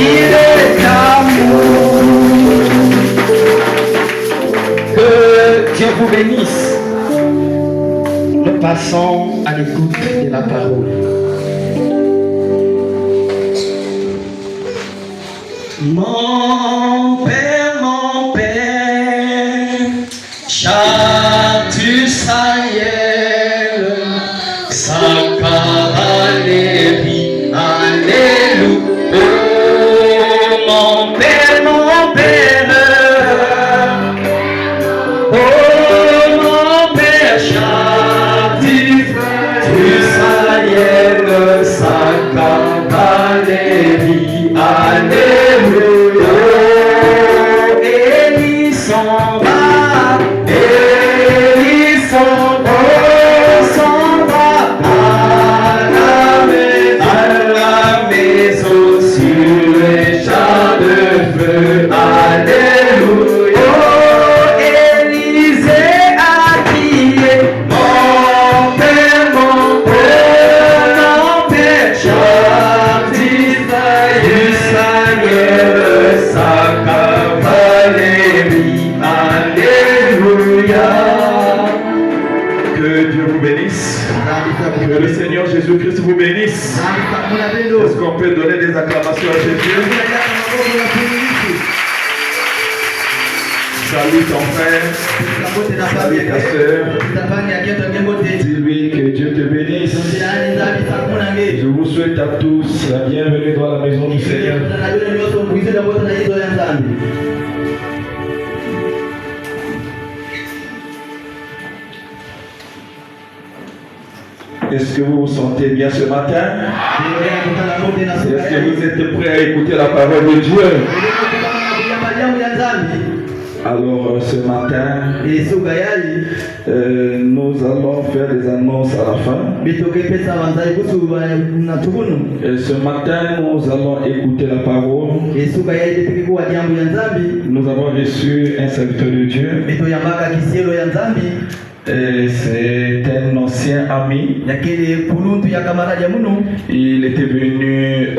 il est amour. Que Dieu vous bénisse. Nous passons à l'écoute de la parole. Mon Père, chante Israël, sa cavalerie, alléluia. Oh, mon Père, oh, mon Père, chante Israël, sa cavalerie, alléluia. Que le Seigneur Jésus-Christ vous bénisse. Est-ce qu'on peut donner des acclamations à Jésus? Salut ton frère, salut ta soeur. Dis-lui que Dieu te bénisse. Je vous souhaite à tous la bienvenue dans la maison du Seigneur. Est-ce que vous vous sentez bien ce matin? Est-ce que vous êtes prêts à écouter la parole de Dieu? Alors ce matin, nous allons faire des annonces à la fin. Et ce matin, nous allons écouter la parole. Nous avons reçu un serviteur de Dieu. C'est un ancien ami. Il était venu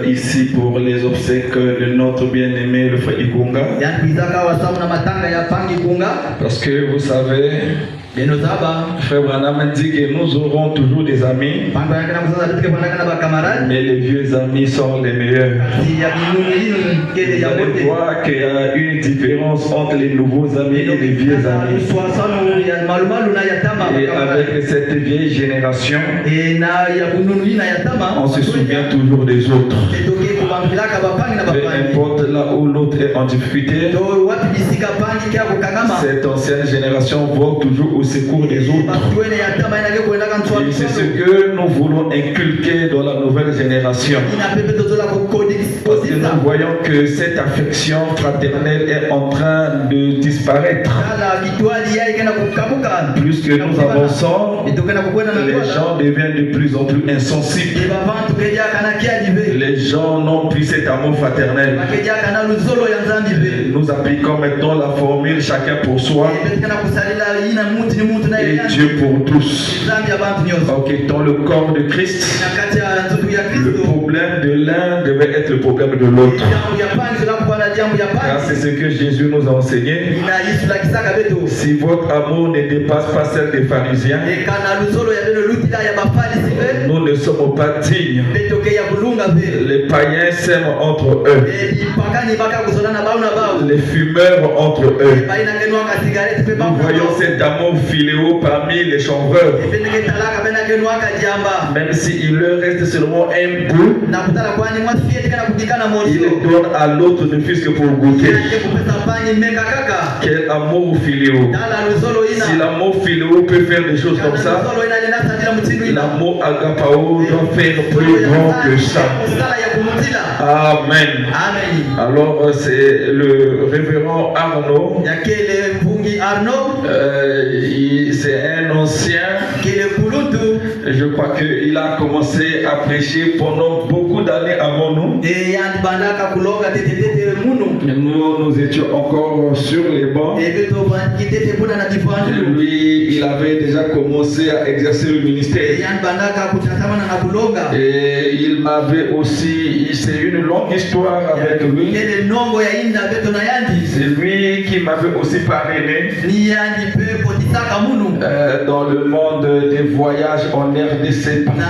ici pour les obsèques de notre bien-aimé le frère Ikunga. Parce que vous savez, frère Branham dit que nous aurons toujours des amis, mais les vieux amis sont les meilleurs. Vous allez voir qu'il y a une différence entre les nouveaux amis et les vieux amis. Et avec cette vieille génération, on se souvient toujours des autres. Peu importe là où l'autre est en difficulté, cette ancienne génération va toujours au secours des autres. Et c'est ce que nous voulons inculquer dans la nouvelle génération. Parce que nous voyons que cette affection fraternelle est en train de disparaître. Plus que nous avançons, les gens deviennent de plus en plus insensibles. Les gens n'ont plus cet amour fraternel. Nous appliquons maintenant la formule chacun pour soi et Dieu pour tous. Ok, dans le corps de Christ, le problème de l'un devait être le problème de l'autre. C'est ce que Jésus nous a enseigné. Si votre amour ne dépasse pas celle des pharisiens, nous ne sommes pas dignes. Les païens s'aiment entre eux. Les fumeurs entre eux. Nous voyons cet amour filéo parmi les chanvreurs. Même s'il leur reste seulement un bout, il donne à l'autre ne fût-ce que pour goûter. Quel amour filéo! Si l'amour filéo peut faire des choses comme ça, l'amour agapao doit faire plus grand que ça. Amen. Alors c'est le révérend Arnaud. C'est un ancien. Je crois qu'il a commencé à prêcher pendant beaucoup d'années avant nous. Nous étions encore sur les bancs. Lui, il avait déjà commencé à exercer le ministère. Et il m'avait aussi c'est une longue histoire avec lui. C'est lui qui m'avait aussi parrainé dans le monde des voyages en RDC partout.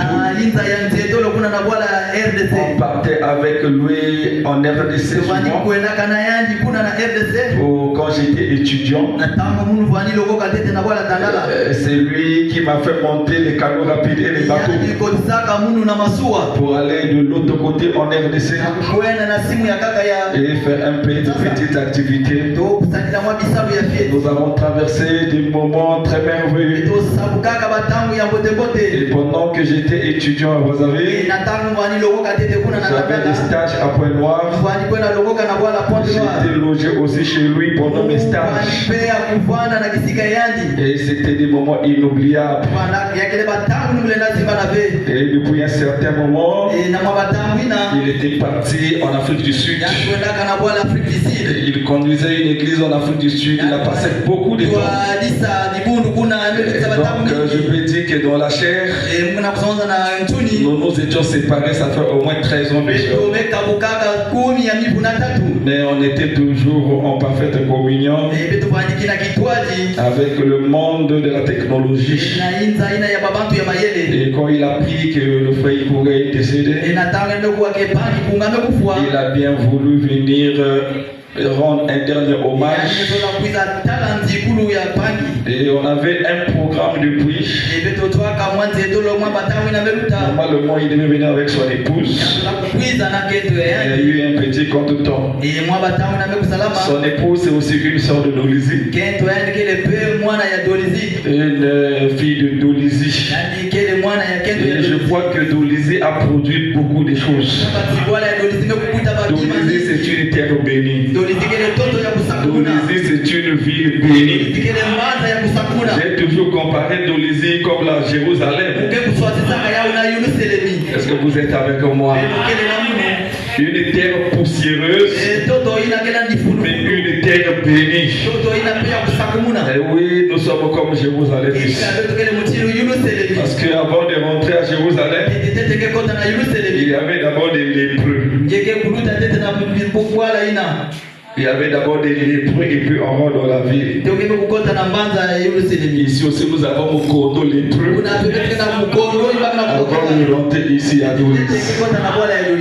On partait avec lui en RDC quand j'étais étudiant. C'est lui qui m'a fait monter les canaux rapides et les bateaux pour aller de l'autre côté en RDC et faire un peu de petites activités. Nous avons traversé des moments très merveilleux. Et pendant que j'étais étudiant à Brazzaville, j'avais des stages à Pointe-Noire. J'étais logé aussi chez lui pendant mes stages. Et c'était des moments inoubliables. Et depuis un certain moment, il était parti en Afrique du Sud. Il conduisait une église en Afrique du Sud. Il a passé beaucoup de temps. Donc je peux dire que dans la chair, nous nous étions séparés, ça fait au moins 13 ans déjà. Mais on était toujours en parfaite communion avec le monde de la technologie. Et quand il a appris que le frère pourrait décéder, il a bien voulu venir rendre un dernier hommage. Et on avait un programme de prix. Normalement, il devait venir avec son épouse. Il y a eu un petit contretemps. Son épouse, c'est aussi une sœur de Dolizy. Une fille de Dolizy. Et je crois que Dolizy a produit beaucoup de choses. Dolizy, c'est une terre bénie. Dolizy, c'est une ville bénie. J'ai toujours comparé Dolizy comme la Jérusalem. Est-ce que vous êtes avec moi? Une terre poussiéreuse, mais une terre bénie. Et oui, nous sommes comme Jérusalem. Parce qu'avant de rentrer à Jérusalem, il y avait d'abord des lépreux. Il y avait d'abord des lépreux et puis on rentre dans la ville. Ici aussi nous avons Mukondo lépreux. Avant de rentrer ici à Dolizy.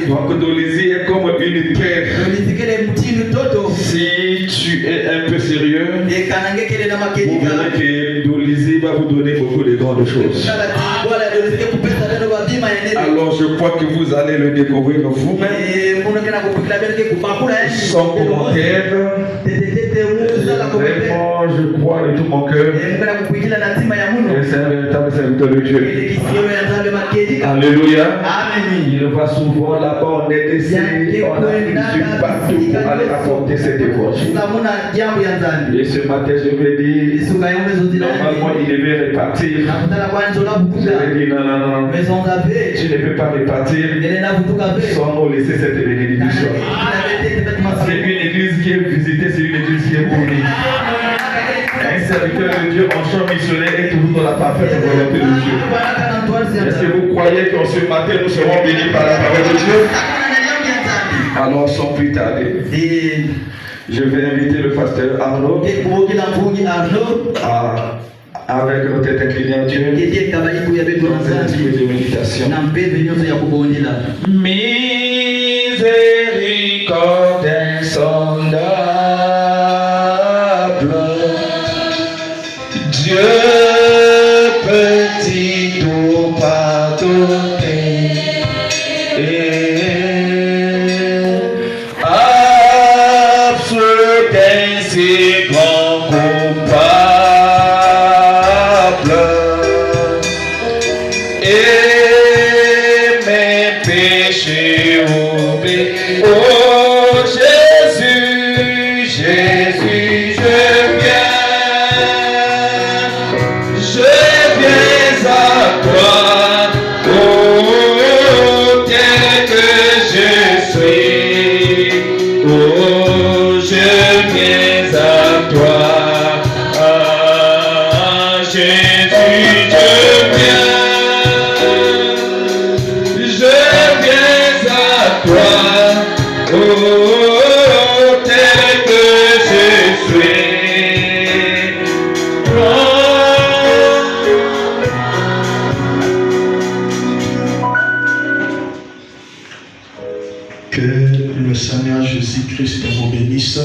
Donc Dolizy est comme une terre. Si tu es un peu sérieux, vous verrez que Dolizy va vous donner beaucoup de grandes choses. Alors je crois que vous allez le découvrir vous-même. Sans commentaire. Vraiment, je crois de tout mon cœur. Et c'est un véritable serviteur de Dieu. Alléluia. Il va souvent là-bas, on est décédé, on a fait partout pour aller apporter cette évangile. Et ce matin, je vais dire, normalement, il devait repartir. Je vais dire, non. Tu ne peux pas repartir sans nous laisser cette bénédiction. C'est une église qui est visitée, c'est une église qui est bénie. Un serviteur de Dieu en champ missionnaire est toujours dans la parfaite volonté de Dieu. Est-ce que vous croyez qu'en ce matin nous serons bénis par la parole de Dieu? Alors sans plus tarder, je vais inviter le pasteur Arnaud avec nos têtes inclinées à Dieu dans un petit peu de méditation. Miséricorde insondable, Dieu petit tout pardonner, absolu ainsi grand coupable, et mes péchés oubliés. Oh Jésus, Jésus, je viens à toi, oh tel que je suis, oh je viens à toi, Jésus, je viens à toi. tel que je suis. Que le Seigneur Jésus-Christ vous bénisse.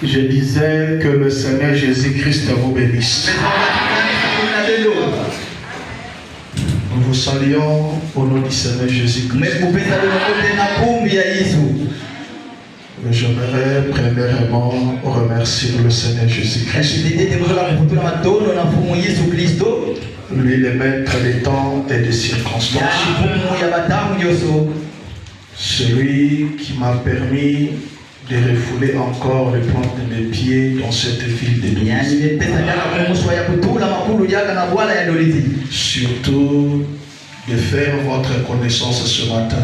Je disais que le Seigneur Jésus-Christ vous bénisse. Nous vous saluons au nom du Seigneur Jésus-Christ. J'aimerais premièrement remercier le Seigneur Jésus-Christ. Lui, le maître des temps et des circonstances. Celui qui m'a permis de refouler encore les plantes de mes pieds dans cette ville de Louise. Surtout de faire votre connaissance ce matin.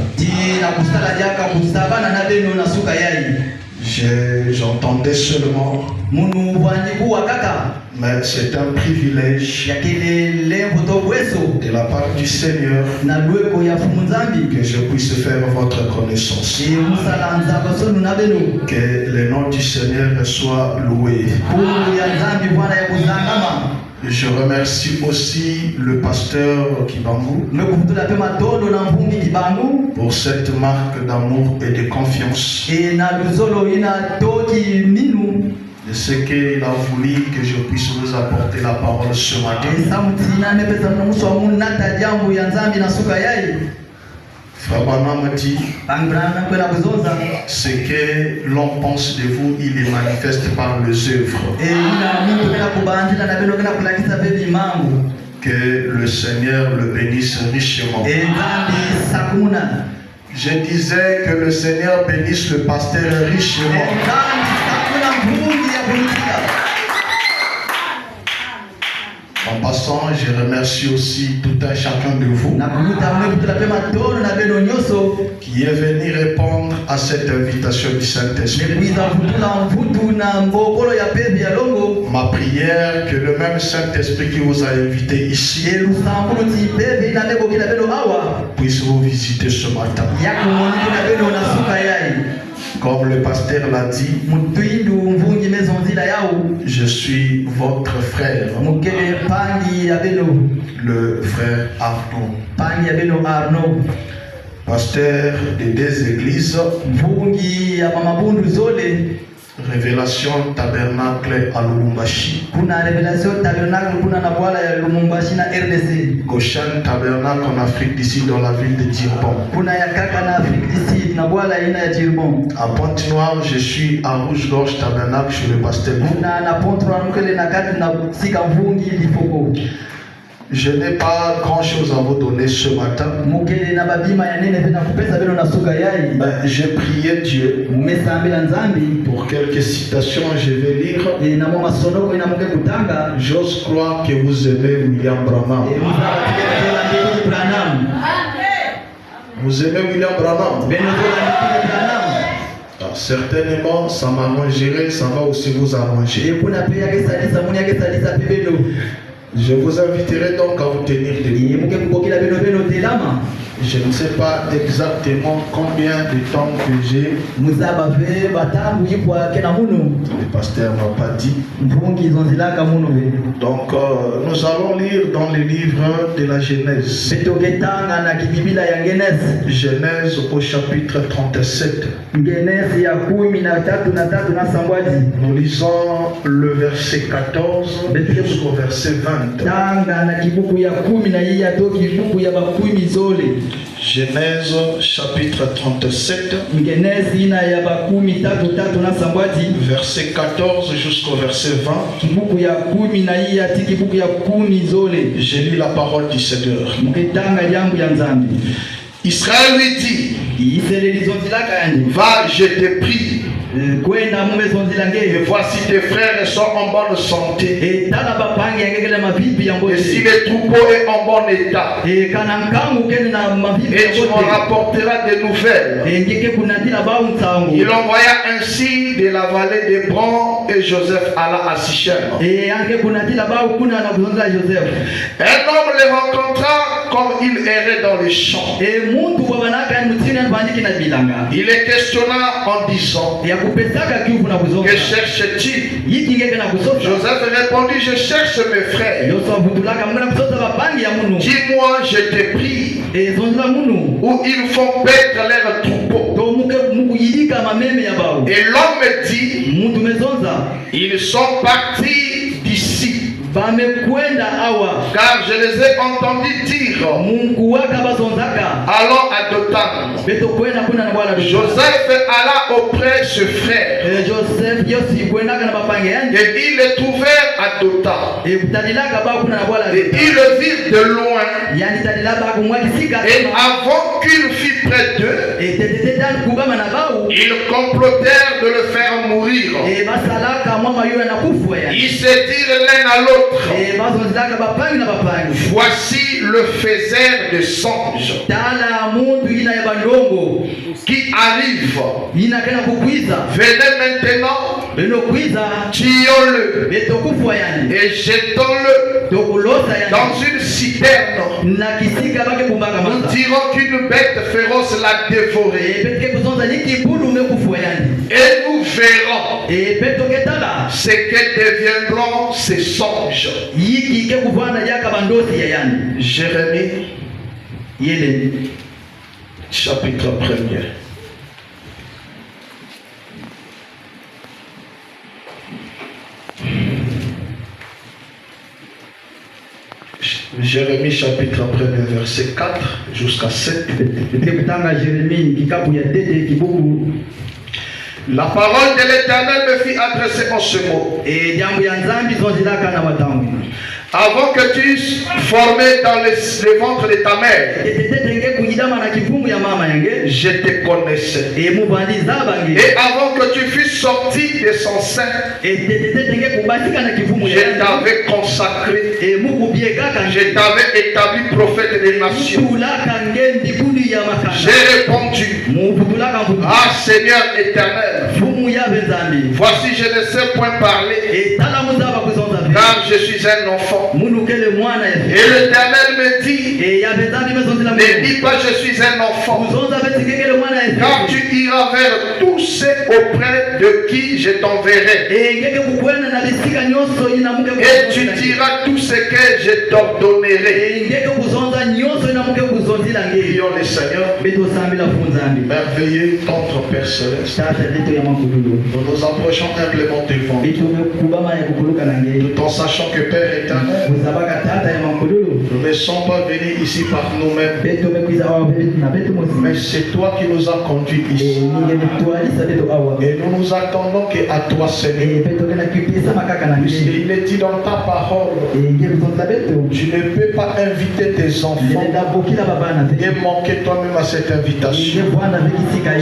J'entendais seulement, mais c'est un privilège de la part du Seigneur que je puisse faire votre connaissance. Que le nom du Seigneur soit loué. Je remercie aussi le pasteur Kibangu pour cette marque d'amour et de confiance. De ce qu'il a voulu que je puisse vous apporter la parole ce matin. Frère Branham dit, ce que l'on pense de vous, il est manifeste par les œuvres. Que le Seigneur le bénisse richement. Je disais que le Seigneur bénisse le pasteur richement. En passant, je remercie aussi tout un chacun de vous qui est venu répondre à cette invitation du Saint-Esprit. Ma prière, que le même Saint-Esprit qui vous a invité ici puisse vous visiter ce matin. Comme le pasteur l'a dit, je suis votre frère, le frère Arnaud, pasteur des deux églises, Révélation Tabernacle à Lubumbashi, Goshen Tabernacle en Afrique du Sud dans la ville de Durban. À Pointe-Noire, je suis à Rouge-Gorge Tabernacle chez le pasteur. Je n'ai pas grand-chose à vous donner ce matin. J'ai prié Dieu pour quelques citations, je vais lire. J'ose croire que vous aimez William Branham. Vous aimez William Branham? Certainement, ça m'arrangerait, ça va aussi vous arranger. Je vous inviterai donc à vous tenir debout. Je ne sais pas exactement combien de temps que j'ai. Le pasteur ne m'a pas dit. Donc, nous allons lire dans le livre de la Genèse. Genèse au chapitre 37. Nous lisons le verset 14 jusqu'au verset 20. Genèse chapitre 37, verset 14 jusqu'au verset 20. J'ai lu la parole du Seigneur. Israël lui dit, va, je te prie, et voici tes frères sont en bonne santé, et si le troupeau est en bon état, et tu m'en rapporteras des nouvelles. Il envoya ainsi de la vallée d'Hébron, et Joseph alla à Sichem. Un homme le rencontra comme il errait dans les champs. Il est questionnant en disant: que cherche-t-il? Joseph répondit: je cherche mes frères. Dis-moi, je t'ai pris où ils font paître leurs troupeaux. Et l'homme me dit: ils sont partis d'ici, car je les ai entendus dire: allons à Dothan. Joseph alla auprès de ses frères et ils les trouvèrent à Dothan. Et ils le virent de loin, et avant qu'il fût près d'eux, ils complotèrent de le faire mourir. Ils se dirent l'un à l'autre: voici le faiseur de songes qui arrive. Venez maintenant, tuons-le et jetons-le dans une citerne. Nous dirons qu'une bête féroce l'a dévoré, et nous verrons ce que deviendront ces songes. Jérémie, chapitre 1er. Jérémie chapitre 1er, verset 4 jusqu'à 7. La parole de l'Éternel me fit adresser en ce mot: avant que tu formé dans le ventre de ta mère, je te connaissais. Et avant que tu fusses sorti de son sein, je t'avais consacré. Je t'avais établi prophète des nations. J'ai répondu: ah Seigneur éternel, voici je ne sais point parler, car je suis un enfant. Et l'Éternel me dit: ne dis pas je suis un enfant, car tu iras vers tous ceux auprès de qui je t'enverrai, et tu diras tout ce que je t'ordonnerai. Prions le Seigneur. Merveilleux contre Père Céleste, nous nous approchons humblement devant tout en sachant que Père éternel, nous ne sommes pas venus ici par nous-mêmes, mais c'est toi qui nous as conduits ici. Et nous nous attendons qu'à toi, Seigneur. Il est dit dans ta parole: tu ne peux pas inviter tes enfants et manquer toi-même à cette invitation.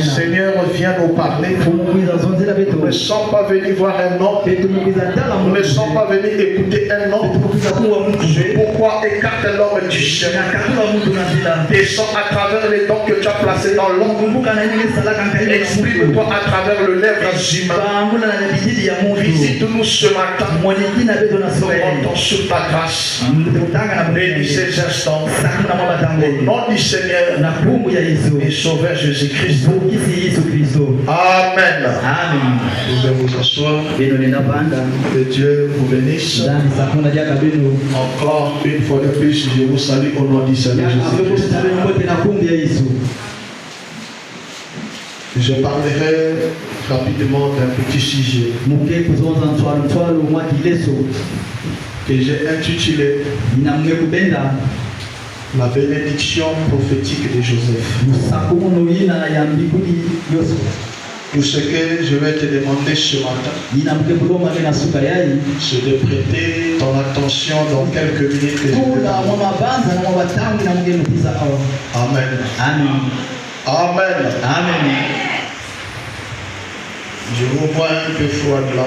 Seigneur, viens nous parler. Nous ne sommes pas venus voir un homme, nous ne sommes pas venus écouter un homme. Pourquoi écarte l'homme du chemin? Descends à travers les dons que tu as placés dans l'homme. Exprime-toi à travers le lèvre humain. Visite-nous ce matin. Nous comptons sur ta grâce. Bénis ces instants. Au nom du Seigneur et Sauveur Jésus-Christ. Amen. Vous pouvez vous asseoir. Que Dieu vous bénisse. Encore une fois de plus, je vous salue au nom du Seigneur Jésus-Christ. Je parlerai rapidement d'un petit sujet que j'ai intitulé la bénédiction prophétique de Joseph. Tout ce que je vais te demander ce matin, c'est de prêter ton attention dans quelques minutes. Amen. Amen. Je vous vois un peu froid là.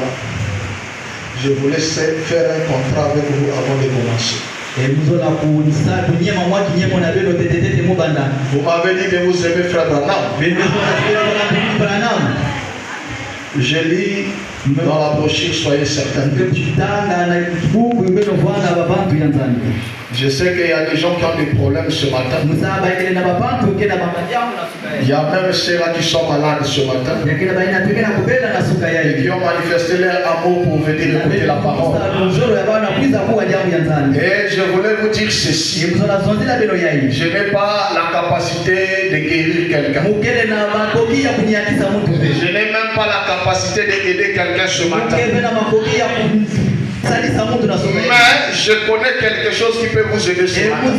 Je vous laisse faire un contrat avec vous avant de commencer. Vous m'avez dit que vous aimez Frère Branham. Je lis dans la brochure, soyez certains. Je sais qu'il y a des gens qui ont des problèmes ce matin. Il y a même ceux-là qui sont malades ce matin et qui ont manifesté leur amour pour venir écouter la parole. Et je voulais vous dire ceci. Je n'ai pas la capacité de guérir quelqu'un. Je n'ai même pas la capacité d'aider quelqu'un ce matin. Mais je connais quelque chose qui peut vous aider ce matin.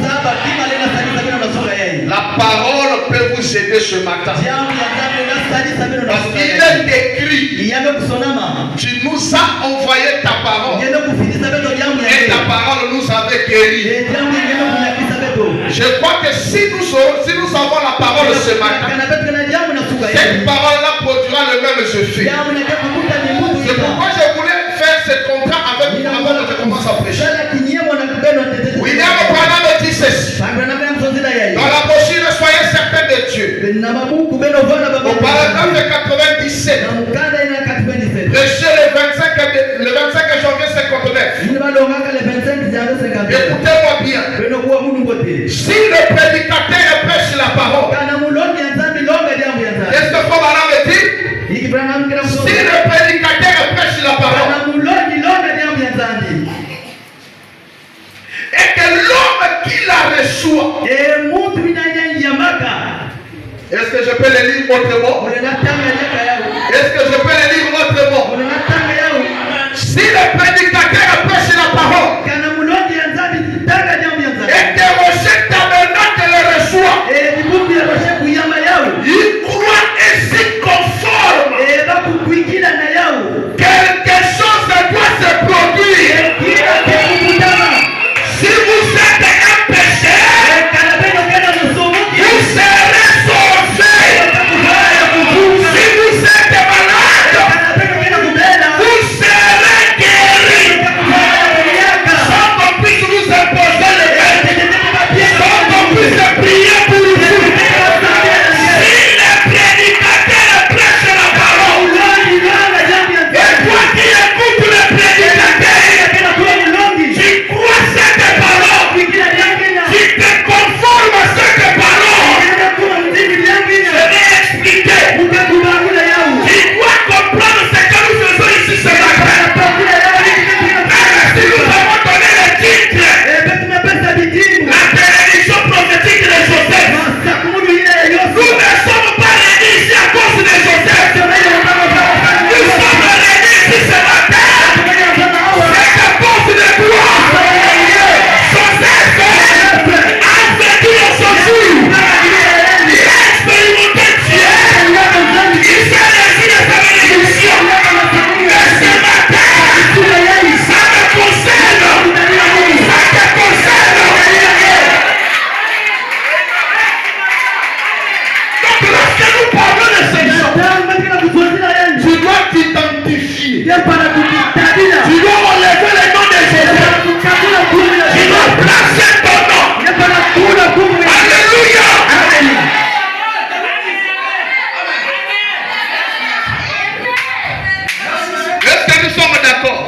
La parole peut vous aider ce matin. Parce qu'il est écrit, tu nous as envoyé ta parole et ta parole nous avait guéri. Je crois que si nous avons la parole ce matin, cette parole-là produira le même effet. C'est pourquoi je voulais faire ce contrat avec vous avant que je commence à prêcher. William Branham dit ceci. Dans la brochure, soyez certains de Dieu. Au paragraphe 97, prêché le 25 janvier 59. Écoutez-moi bien. Si le prédicateur prêche la parole, qu'est-ce que Branham dit? Si le prédicateur prêche la parole et que l'homme qui la reçoit, est-ce que je peux le lire autrement? Est-ce que je peux le lire autrement? Si le prédicateur prêche la parole et que Roger Tabernacle le reçoit, il croit et s'y conforme. Quelque chose doit se produire. Si vous êtes un pécheur, vous serez sauvé. Si vous êtes malade, vous serez guéri. Sans qu'on puisse vous imposer le maître, sans qu'on puisse prier pour vous. Si le prédicateur prêche la parole, et toi qui écoutes le prédicateur, tu crois cette parole, tu te conformes à cette parole. Je vais expliquer. Tu dois comprendre ce que nous faisons ici ce matin. Si nous avons donné le titre, la bénédiction prophétique de Joseph, nous ne sommes pas réunis ici à cause de Joseph. Nous sommes réunis ici ce matin. C'est à cause de toi. Joseph a vécu dans son jour. Il a expérimenté Dieu. Il s'est réussi de sa bénédiction. Mais ce matin, ça me concerne. Ça te concerne. Donc lorsque nous parlons de Seigneur, tu dois t'identifier. Tu dois relever le nom de Jésus. Tu dois placer ton nom. Alléluia. Est-ce que nous sommes d'accord?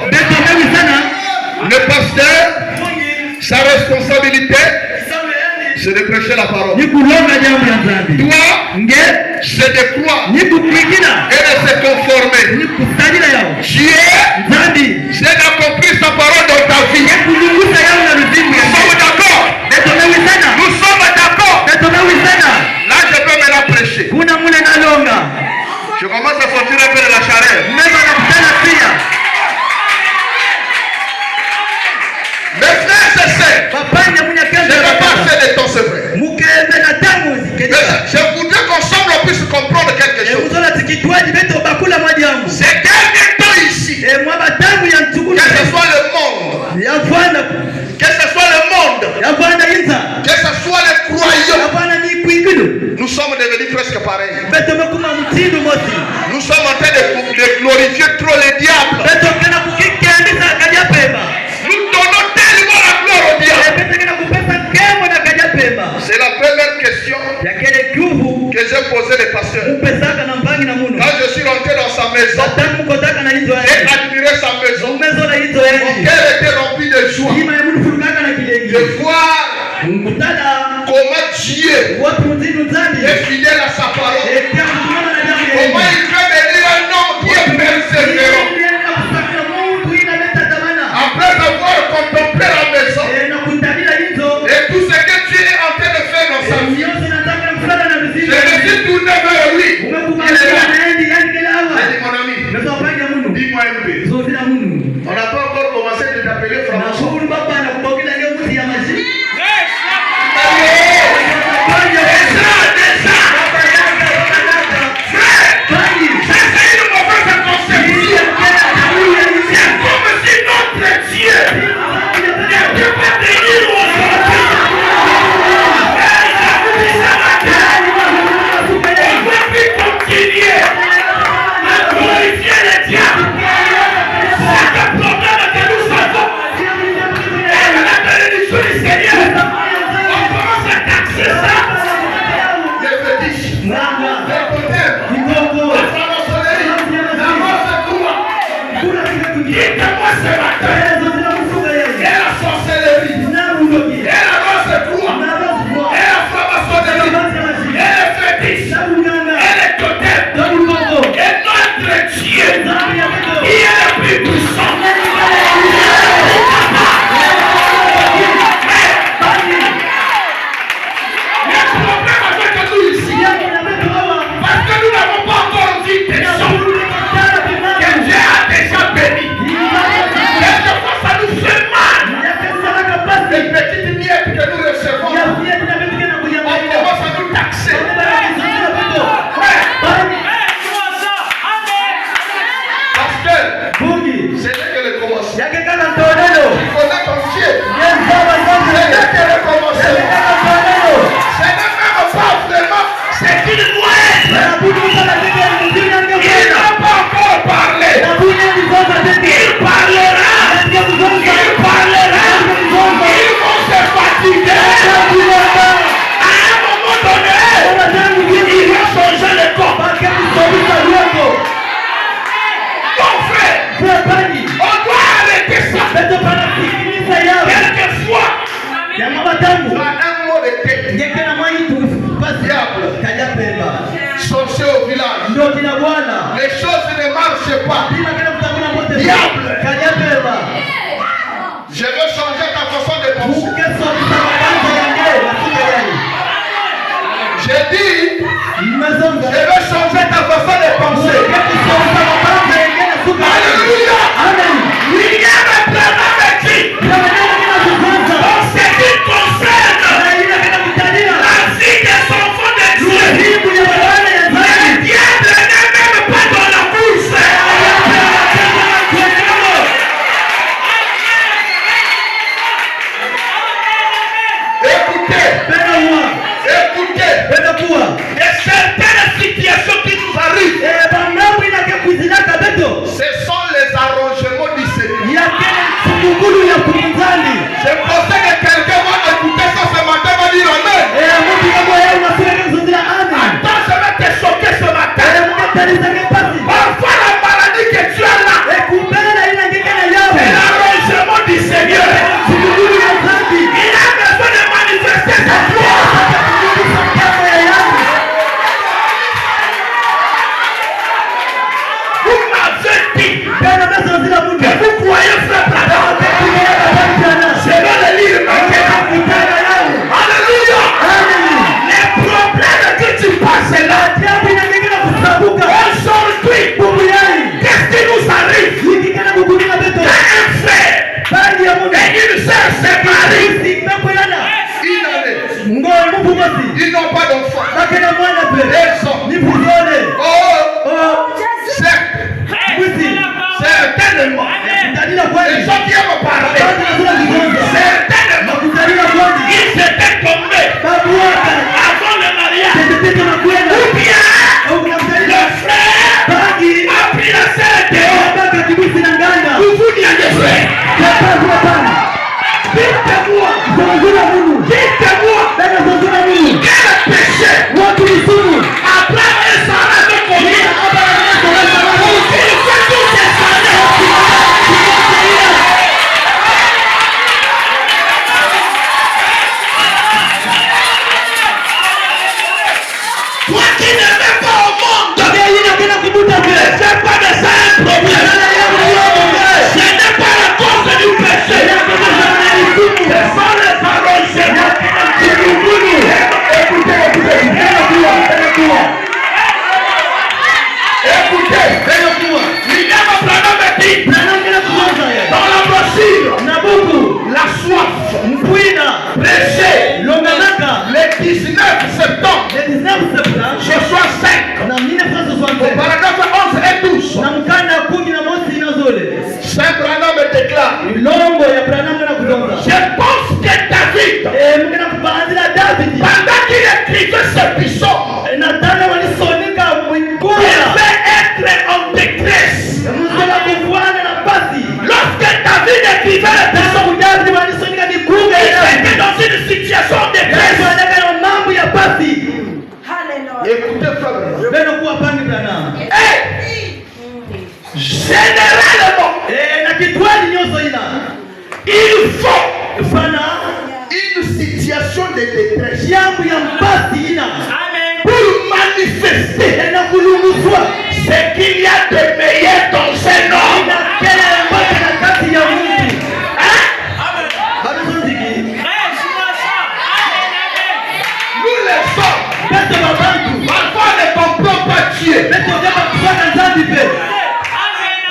Le pasteur, sa responsabilité, c'est de prêcher la parole. Toi, c'est de croire et de se conformer. Dieu, c'est d'accomplir sa parole dans ta vie. Nous sommes d'accord. Nous sommes d'accord. Là, je peux maintenant prêcher. Je commence à sortir un peu de la chaleur. Mes frères et sœurs, je ne vais pas faire de temps, c'est vrai. Je voudrais qu'ensemble on puisse comprendre quelque chose. C'est dernier temps ici, que ce soit le monde, que ce soit le monde, que ce soit les croyants, nous sommes devenus presque pareils. Nous sommes en train de glorifier trop les diables. Nous donnons tellement la gloire au diable. C'est la première question que j'ai posée les pasteurs. Quand je suis rentré dans sa maison, j'ai admiré sa maison. Mon cœur était rempli de joie. De voir annoncé au village. Les choses ne marchent pas. Diable, je veux changer ta façon de penser. J'ai dit, je veux changer ta façon de penser. Alléluia. Amen. Il y a un plan avec qui. Dans ce qui concerne la vie des enfants de Dieu. Le diable n'est même pas dans la course. Écoutez. Et certaines situations qui nous arrivent, ce sont les arrangements du Seigneur. C'est pour ça que quelqu'un va écouter ça ce matin, va dire Amen. Attends, je vais te choquer ce matin. Parfois la maladie que tu as là, c'est l'arrangement du Seigneur. Il a besoin de manifester sa gloire. Vous m'avez dit que vous croyez frère Branham. Je vais le lire maintenant. Alléluia. Les problèmes que tu passes là, aujourd'hui, qu'est-ce qui nous arrive? Un frère et une sœur se marient. Ils n'ont pas d'enfant. Certainement. Les gens qui aiment parler, certainement, ils s'étaient tombés avant le mariage. Ou bien, le frère a pris la sœur dehors. Ou vous n'y allez frère. Dites-moi, quel péché Abraham et Sarah avaient commis pour qu'ils fassent tous ces années. Toi qui ne vais pas au monde, ne fais pas de ça un problème. Ce n'est pas la cause du péché. Ce sont les paroles de Dieu. Écoutez, William Branham dit dans la brochure, la soif, prêché le 19 septembre, je sois 5, au paragraphe 11 et 12. Saint Branham déclare, je pense que David, pendant qu'il écrivait ce psaume, il devait être en détresse. Lorsque David écrivait le psaume, il était dans une situation de détresse. Écoutez, frère, généralement, il faut une situation de détresse pour manifester ce qu'il y a de meilleur dans un homme. Nous les sommes. Parfois on ne comprend pas Dieu.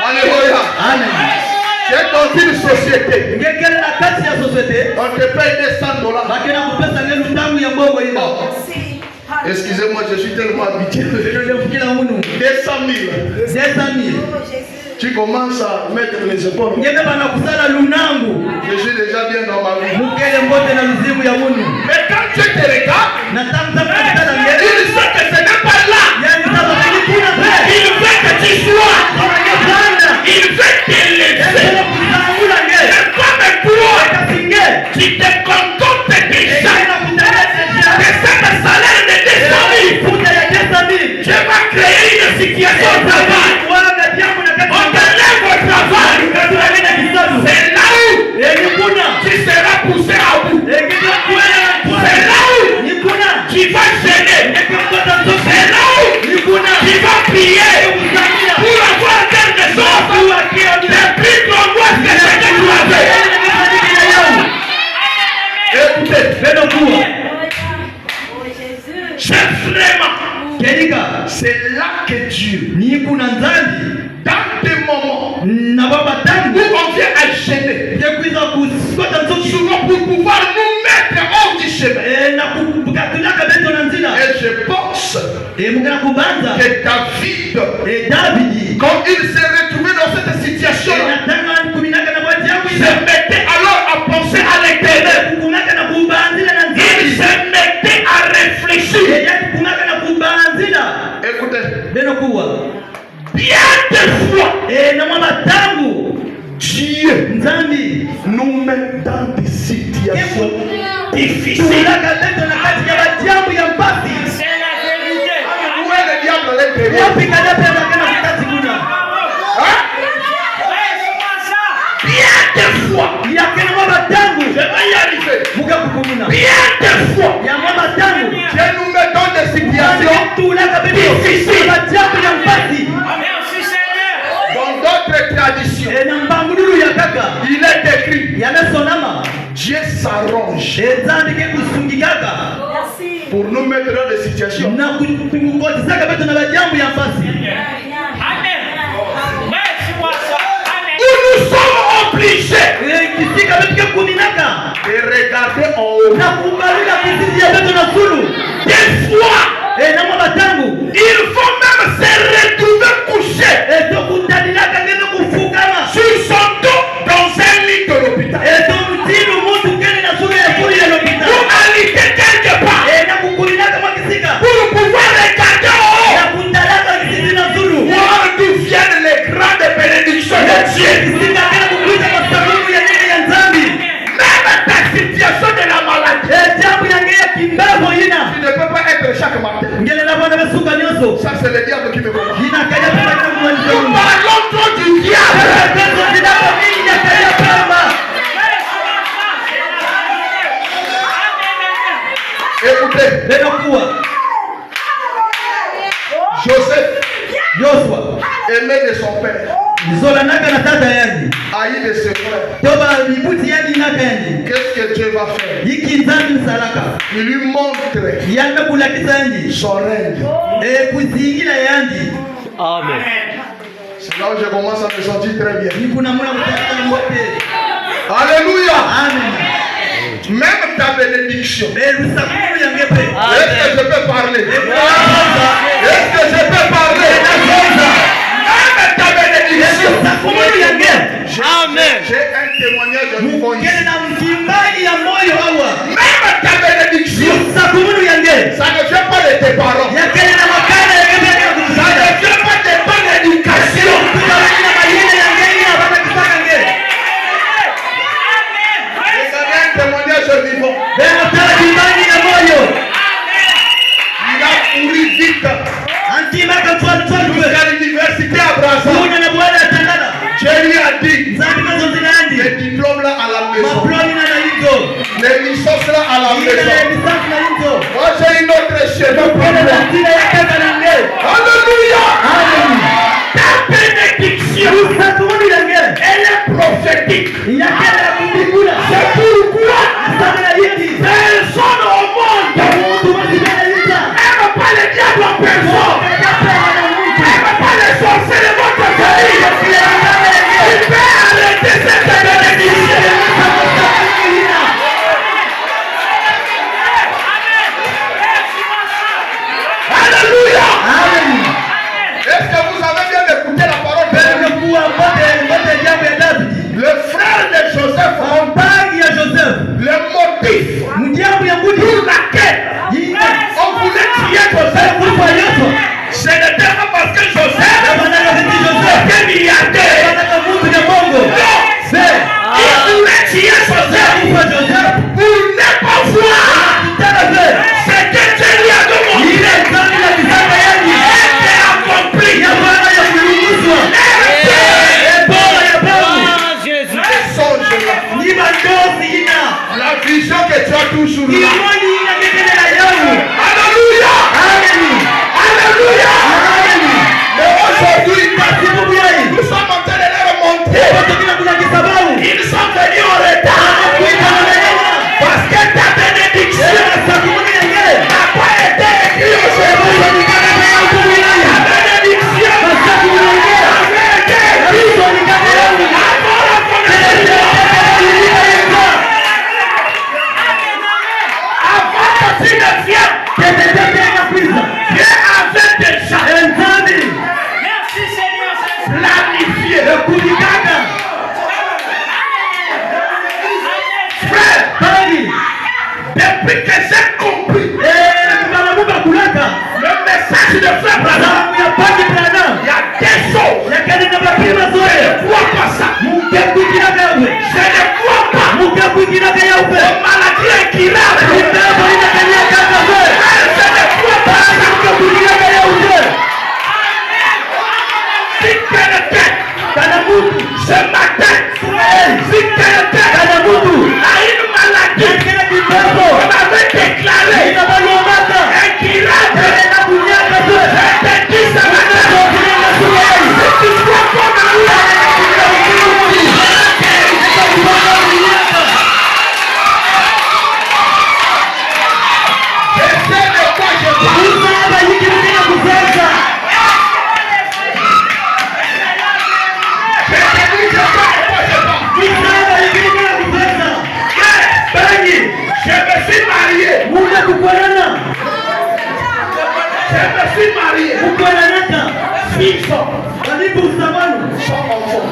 Alléluia. C'est dans une société. On te paye $200. Excusez-moi, je suis tellement habitué. 200 000. Tu commences à mettre les épaules. Je suis déjà bien dans ma vie. Mais quand tu te regardes, il sait que ce n'est pas là. Il veut que tu sois. Il veut t'élever. Comme toi, tu te contentes déjà. Que cet salaire de 200 000. Je vais créer une situation de travail. On t'enlève au travail. C'est là où tu seras poussé à bout. C'est là où tu vas gêner. C'est là où que Dieu, ni kuna nzambi dans des moments na baba tangu où on vient à gêner, yekuiza kusikota nzoki souvent pour pouvoir nous mettre hors du chemin. na kukatulaka beto na nzila Et je pense mukana kubanza que David, Davidi quand il s'est retrouvé dans cette situation, natanga kuminaka na bwati yangu se mettait alors à penser à l'éternel. kukumaka na kubanzila na Il nzambi se mettait à réfléchir. kukumaka na kubanzila Écoutez, beno kuwa bien des fois, na mama tangu Dieu nzambi nous met dans des situations difficiles. tulaka beto na kati ya batiambu ya mpasi Où est le diable à l'intérieur? wapi kadape bakana kati kuna Hein? Bien des fois, yakena mama tangu je vais y arriver. muka kukumuna Bien des fois, ya mama tangu Dieu nous met dans des situations tulaka beto difficiles. batiambu ya mpasi Dans d'autres traditions, na mbangululu ya kaka il est écrit, yamesonama Dieu s'arrange nzambi ke kusungikaka pour nous mettre dans des situations. na kukotisaka beto na batiambu ya mpasi Où nous sommes obligés kisika beto ke kuminaka de regarder en haut. na kubalika kisisi ya beto na sulu Des fois, na mama tangu il faut même se retrouver couché tokutanilaka ngeze kufukama sur son dos dans un lit de l'hôpital. tomutilu mutu kene na sulu ya sulu ya lopita Pour alité quelque part. na kukulinaka mwa kisika Pour pouvoir regarder en haut. na kutalaka kisisi na sulu Voir d'où viennent les grandes bénédictions de Dieu. kisika kena kukuliza masababu ya nini ya nzambi Même ta situation de la maladie. jambo yange ya kimbevo ina Tu ne peux pas être chaque matin. ngele na bwana besuka nyoso Ça, c'est le diable qui me comprend. ina kaya pema Nous kumwanzo parlons trop du diable. peso kidapo mingi ya kaya pema Écoutez, beno kuwa Joseph, Yosua aimé de son père, zola naka na tata yani haï de ses frères. toba bibuti yani naka yani Qu'est-ce que Dieu va faire? yiki nzambi msalaka Il lui montre yanda kulakisa yani son règne. kuzingila yani Amen. C'est là où je commence à me sentir très bien. nikuna muna kutaka mwote Alléluia. amen Même ta bénédiction. rusakuru yangepe Est-ce que je peux parler? Est-ce que je peux parler? Même ta bénédiction. rusakuru yange Amen. J'ai un témoignage de nous ngele na mkimbani ya moyo hawa Même ta bénédiction. rusakuru yange Ça ne vient pas de tes parents. yakele na makana yangepe Ça ne vient pas de ton éducation. na mayele yange ina bana kisaka nge Regardez un témoignage vivant. beno tala kimbani ya moyo Il a couru vite antima kamfwa jusqu'à l'université à Brazzaville. kuna na bwana tandala Je lui ai dit, nzambi mazonzina le yandi diplôme là à la maison, maploni na hizo les licences là à la ina maison. ya lisansi na hizo Moi j'ai une autre chemin pour kuna moi. na tina ya kaka na nge Alléluia. amen Ta bénédiction, rusakuru yange elle est prophétique. yakele ya kumbingula C'est pourquoi sana yiki personne au monde mutu mazibele yita n'aime pas le diable en personne. N'aime pas les sorciers de votre famille. Tu peux arrêter cette bénédiction. Alléluia. Ce matin, si quelqu'un a une maladie, on avait déclaré un miracle. Je te dis ce matin, si tu crois qu'on a eu je sais de quoi je parle. Je me suis marié. Fils sans enfant.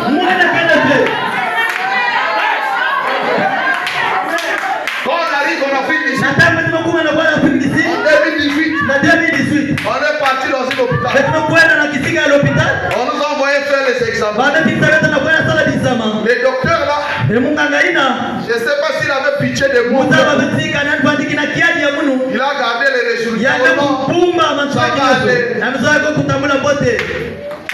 Quand on arrive en Afrique d'ici, en 2018, on est parti dans un hôpital. On nous a envoyé faire les examens. Le docteur là, je ne sais pas s'il avait pitié de moi. Il a gardé les résultats. Ça va aller.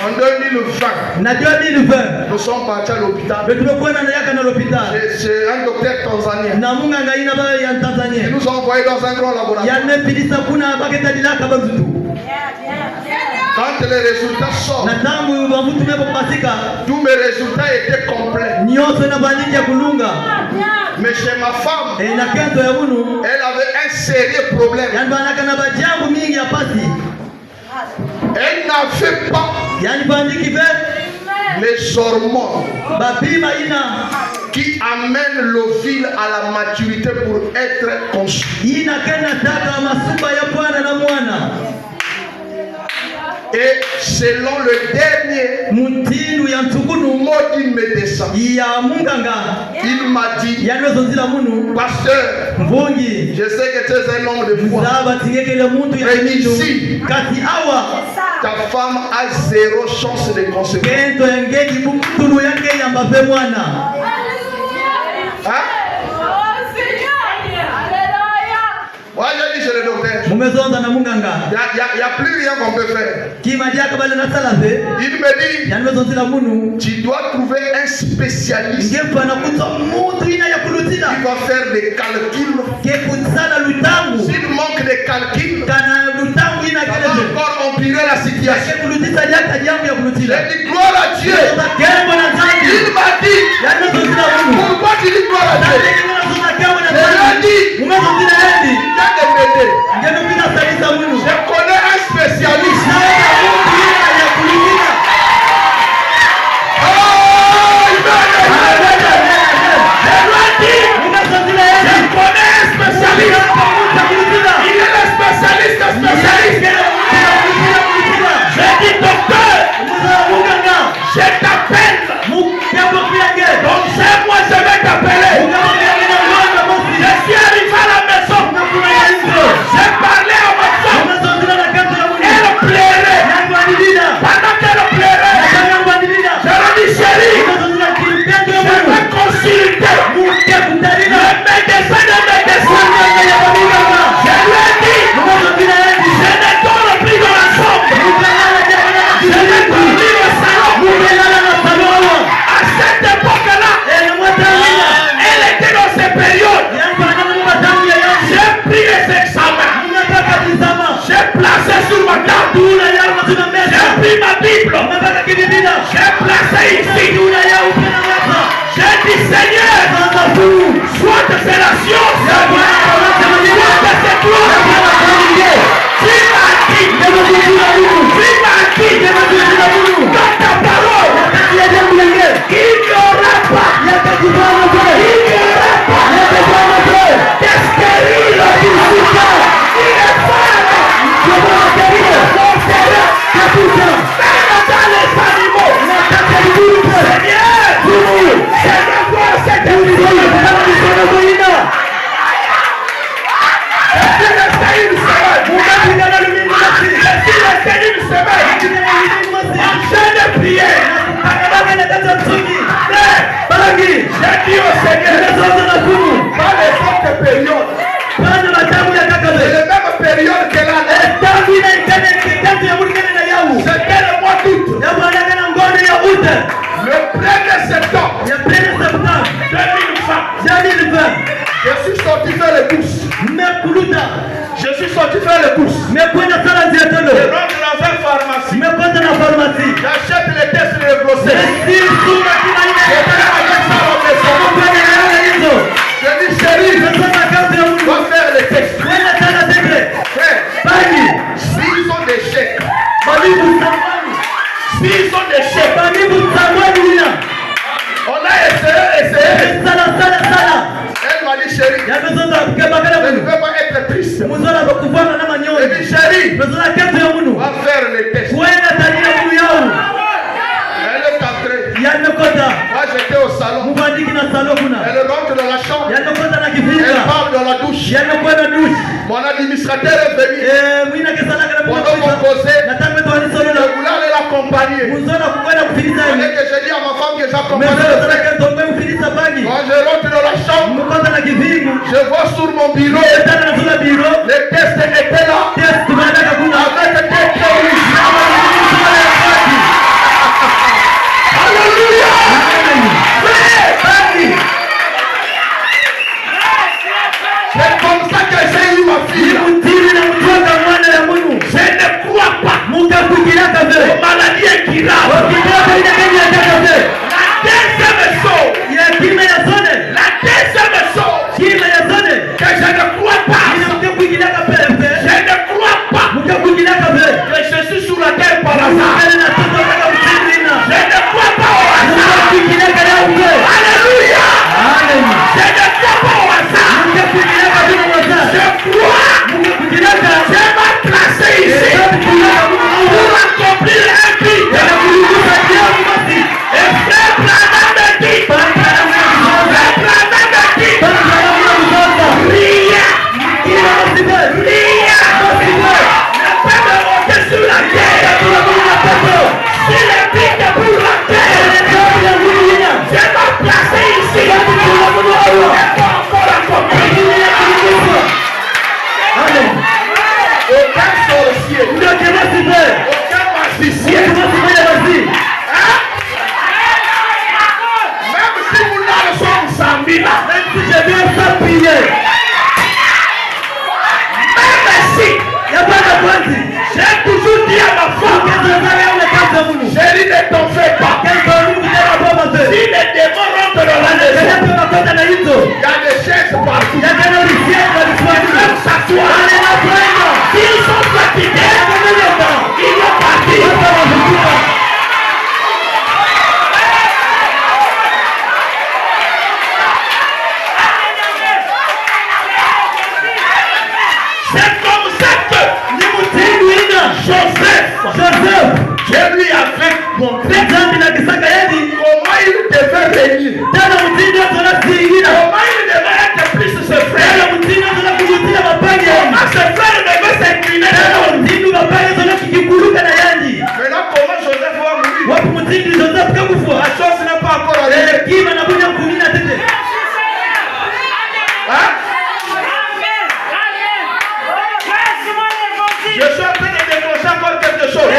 En 2020, nous sommes partis à l'hôpital. C'est un docteur tanzanien. Il nous a envoyés dans un grand laboratoire. Quand les résultats sortent, tous mes résultats étaient complets. Mais chez ma femme, elle avait un sérieux problème. Elle n'avait pas les hormones qui amènent l'ovule à la maturité pour être conçu. Et selon le dernier mot du médecin, il m'a dit, pasteur, je sais que tu es un homme de foi, mais ici, ta femme a 0 chance de concevoir. Hein? Moi j'ai dit chez le docteur, il n'y a plus rien qu'on peut faire. Il me dit, tu dois trouver un spécialiste qui va faire des calculs. S'il manque des calculs, ça va encore empirer la situation. J'ai dit gloire à Dieu. Il m'a dit, pourquoi tu dis gloire à Dieu? Je lui ai dit, je connais un spécialiste. J'ai dit docteur, je t'appelle. Donc c'est moi, je vais t'appeler. Je suis arrivé à la maison. J'ai parlé à ma femme. Elle pleurait. Pendant qu'elle pleurait, je lui ai dit chérie, je vais consulter le médecin de médecin. Je lui ai dit, je ne dors plus dans la chambre. Je ne dors plus au salon. À cette époque-là, elle était dans ces périodes. J'ai pris les examens. J'ai placé sur ma table. J'ai pris ma Bible. J'ai placé ici. J'ai dit Seigneur, soit que c'est la science, soit que c'est toi. Tu m'as dit dans ta parole qu'il n'y aura pas des stériles qui est dans les animaux. Seigneur, cette j'ai dit au Seigneur, pas les autres périodes. C'est la même période que l'année. C'était le mois d'août. Le 1er septembre 2020, je suis sorti faire les courses. Je suis sorti faire les courses. Je rentre dans une pharmacie. J'achète les tests de grossesse. Je dis chérie, va faire les tests. S'ils sont des chèques, on a essayé. Elle m'a dit chérie, je ne veux pas être triste. Elle dit chérie, va faire les tests. Elle est entrée. Moi j'étais au salon. Elle rentre dans la chambre. Elle parle dans la douche. Mon administrateur est venu. Pendant qu'on causait, je voulais aller l'accompagner. Et que j'ai dit à ma femme que j'accompagne le frère. Quand je rentre dans la chambre, je vois sur mon bureau, les tests étaient là, avec des traits rouges. Alléluia! C'est comme ça que j'ai eu ma fille. Je ne crois pas. Mon maladie est grave. La deuxième chose que je ne crois pas. Je ne crois pas que je suis sur la terre par hasard. Je ne crois pas au hasard. Alléluia. Je ne crois pas au hasard. Je crois que Dieu m'a placé ici pour accomplir un but. Et frère Branham me dit, rien ne peut me monter sur la terre. Si le but est pour la terre, Dieu m'a placé ici. Et pas encore accompli. Aucun sorcier, aucun magicien, même si vous l'avez son Zambila, même si je viens sans prier, même si j'ai toujours dit à ma femme, chérie, ne t'en fais pas. Si les démons rentrent dans la maison, il y a des chaises partout. Ils peuvent s'asseoir. S'ils sont fatigués, ils vont partir. C'est comme ça que Joseph, je lui avais montré comment il devait régner. Comment il devait être plus ce frère. Comment ce frère devait s'incliner. Maintenant, comment Joseph va mourir? La chose n'est pas encore arrivée. Hein? Je suis en train de déclencher encore quelque chose.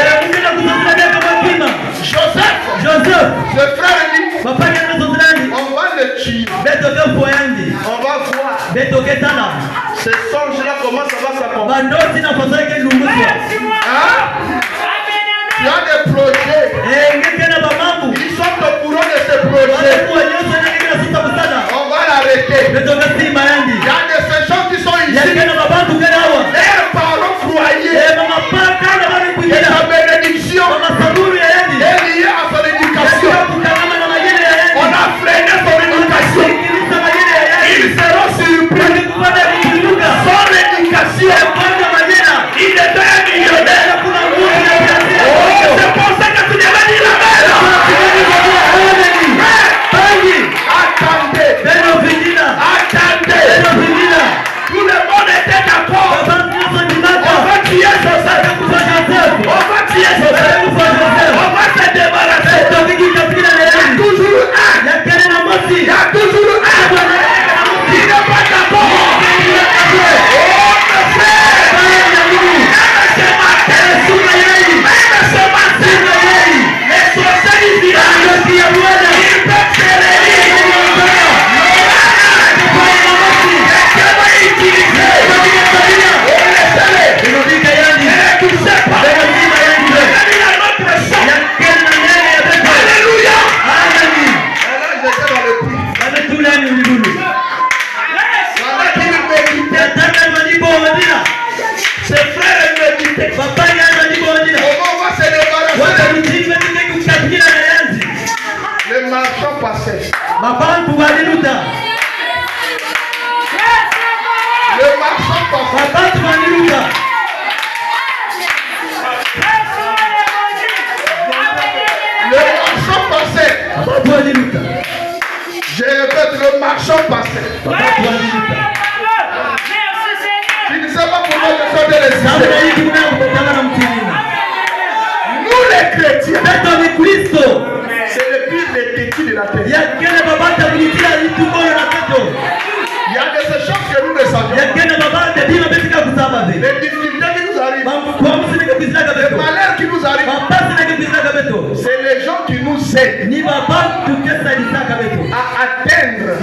Joseph, ce frère dit, on va le tuer. On va voir. Ce songe-là, comment ça va s'accomplir. Hein? Tu as des projets. Ils sont au courant de ces projets. On va l'arrêter. Il y a de ces gens qui sont ici. Leurs parents croyaient que sa bénédiction est liée à son éducation. On a freiné son éducation. Ils seront surpris. Son éducation, il est un millionnaire. Oh, c'est pour ça que tu devais dire la mère. Attendez. Le marchand passait. Je répète, le marchand passait. Je ne sais pas pourquoi je suis de les nous les chrétiens, c'est le pire des têtus de la terre. Il y a de ces choses que nous ne savions pas. Les difficultés qui nous arrivent, les malheurs qui nous arrivent, c'est les gens qui nous aident à atteindre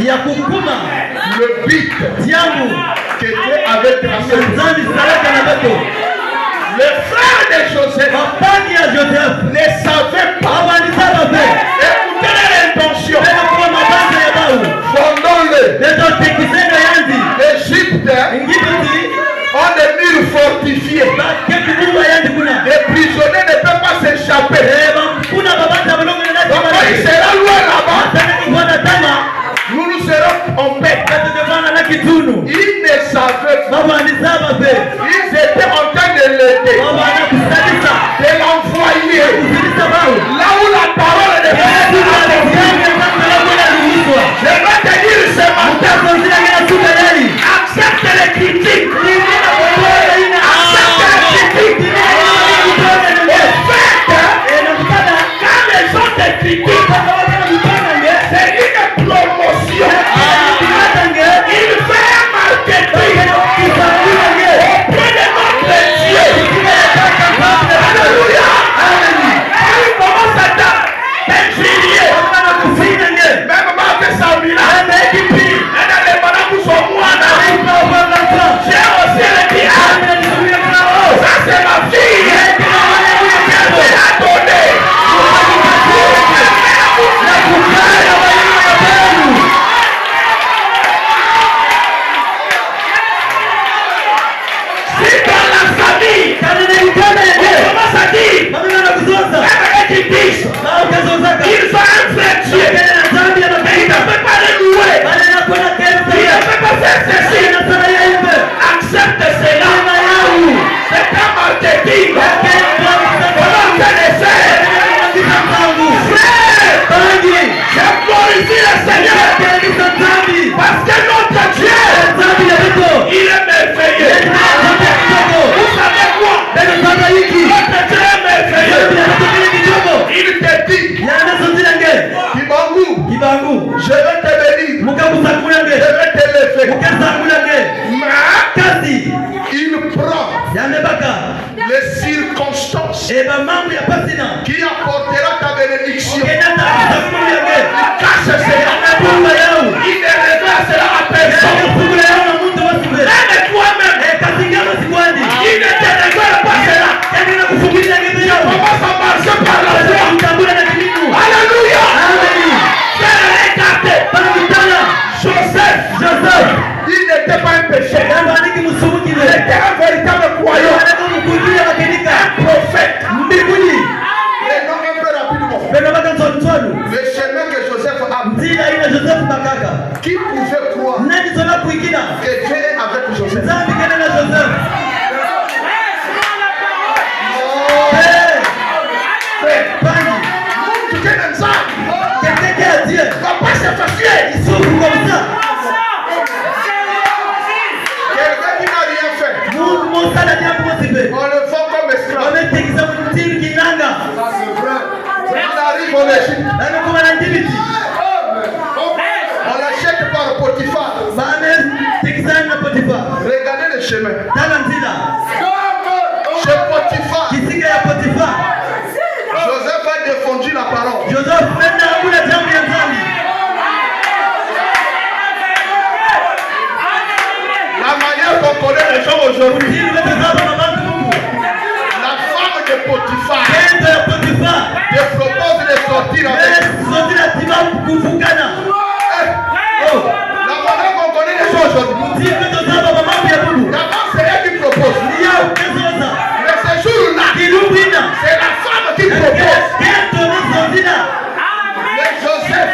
le but que Dieu avait tracé. Le frère de Joseph ne savait pas. Écoutez l'intention. Fondons-le. L'Égypte ont des murs fortifiés. Les prisonniers ne peuvent pas s'échapper. Donc quand il sera loin là-bas, nous serons en paix. Ils ne savaient pas. Ils étaient en train de l'aider, de l'envoyer là où la parole est. Je vais te dire ce matin, accepte les critiques. Accepte les critiques. Quand les gens te critiquent, c'est une promotion. Il fait un marketing auprès de notre Dieu. Alléluia. Il commence à t'injurier. Même Marc Samila. J'ai aussi le diable. Ça c'est ma fille. Qu'elle me l'a donné. Si dans la famille, on commence à dire, ils disent, ils sont un frère Dieu, mais ils ne peuvent pas le louer, ils ne peuvent pas faire ceci. Accepte cela. C'est un marketing. Comment faire les frères? Frère, je glorifie le Seigneur parce que notre Dieu, il est merveilleux. Vous savez quoi? Notre Dieu est merveilleux. Il te dit, Kibangu, je vais te bénir, je vais te lever. Mais il prend les circonstances qui apportera ta bénédiction. Il cache cela. Il ne révèle cela à personne. Même toi-même, il ne te révèle pas cela. Tu commences à marcher par la foi. Alléluia. Joseph, il n'était pas un pécheur. Il était un véritable croyant. Un prophète. Et non, un peu rapidement. Le chemin que Joseph a pris, qui pouvait croire que Dieu est avec Joseph? Papa s'est fatigué. Il souffre comme ça. Quelqu'un qui n'a rien fait, on le vend comme esclave. Ça c'est vrai. On arrive en Égypte. On l'achète par Potiphar. Regardez le chemin. Chez Potiphar, Joseph a défendu la parole. La manière dont on connaît les gens aujourd'hui. La femme de Potiphar te propose de sortir avec. La manière dont on connaît les gens aujourd'hui. D'abord c'est elle qui propose. Mais ce jour-là, c'est la femme qui propose. Mais Joseph,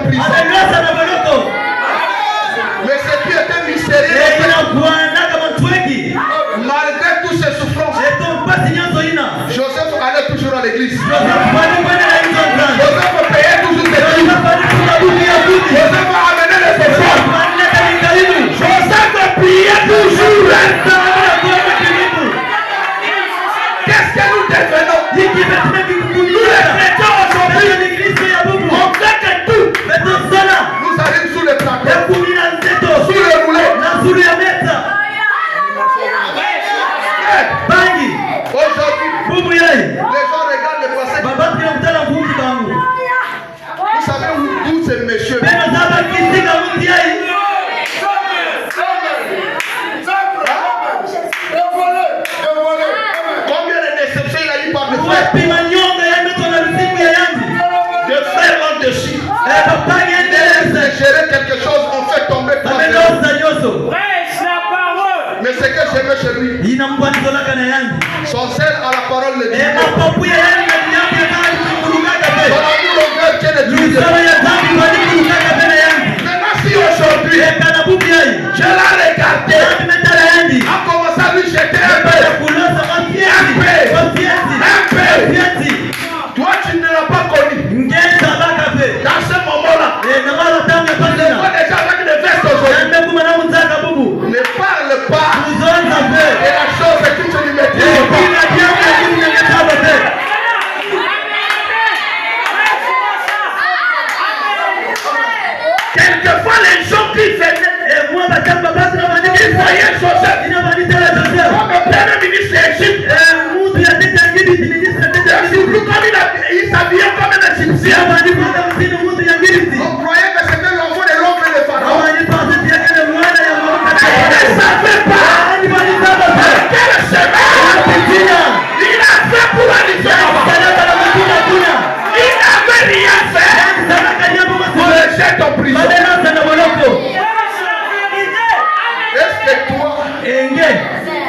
prison. Mais ce qui était mystérieux, malgré toutes ces souffrances, Joseph allait toujours à l'église. Joseph payait toujours ses dîmes. Joseph amenait les efforts. Joseph priait toujours. Qu'est-ce que nous devenons? Nous les chrétiens aujourd'hui, on fait que tout nous arrive sous les plateaux, sous les roulets. Aujourd'hui, les gens regardent le passé. Vous savez d'où ce monsieur? Combien de déceptions il a eu par le frère? De frère en dessus. De gérer quelque chose, on fait tomber par terre. Mais ce que j'aimais chez lui, son sel à la parole de Dieu. Son amour au cœur tient le Dieu. Maintenant, si aujourd'hui, je l'ai regardé, a commencé à lui jeter un peu. Toi, tu ne l'as pas connu. Dans ce moment-là, je vois déjà avec les vestes aujourd'hui. Ne parle pas de la chose que tu ne maîtrises pas. Quelquefois, les gens qui venaient, ils voyaient Joseph comme le premier ministre d'Égypte. Il s'habillait comme un Égyptien. On croyait que c'était l'enfant de l'oncle de Pharaon. Il ne savait pas quel chemin il a fait pour aller là-bas. Il n'avait rien fait pour le jeter en prison. Est-ce que toi,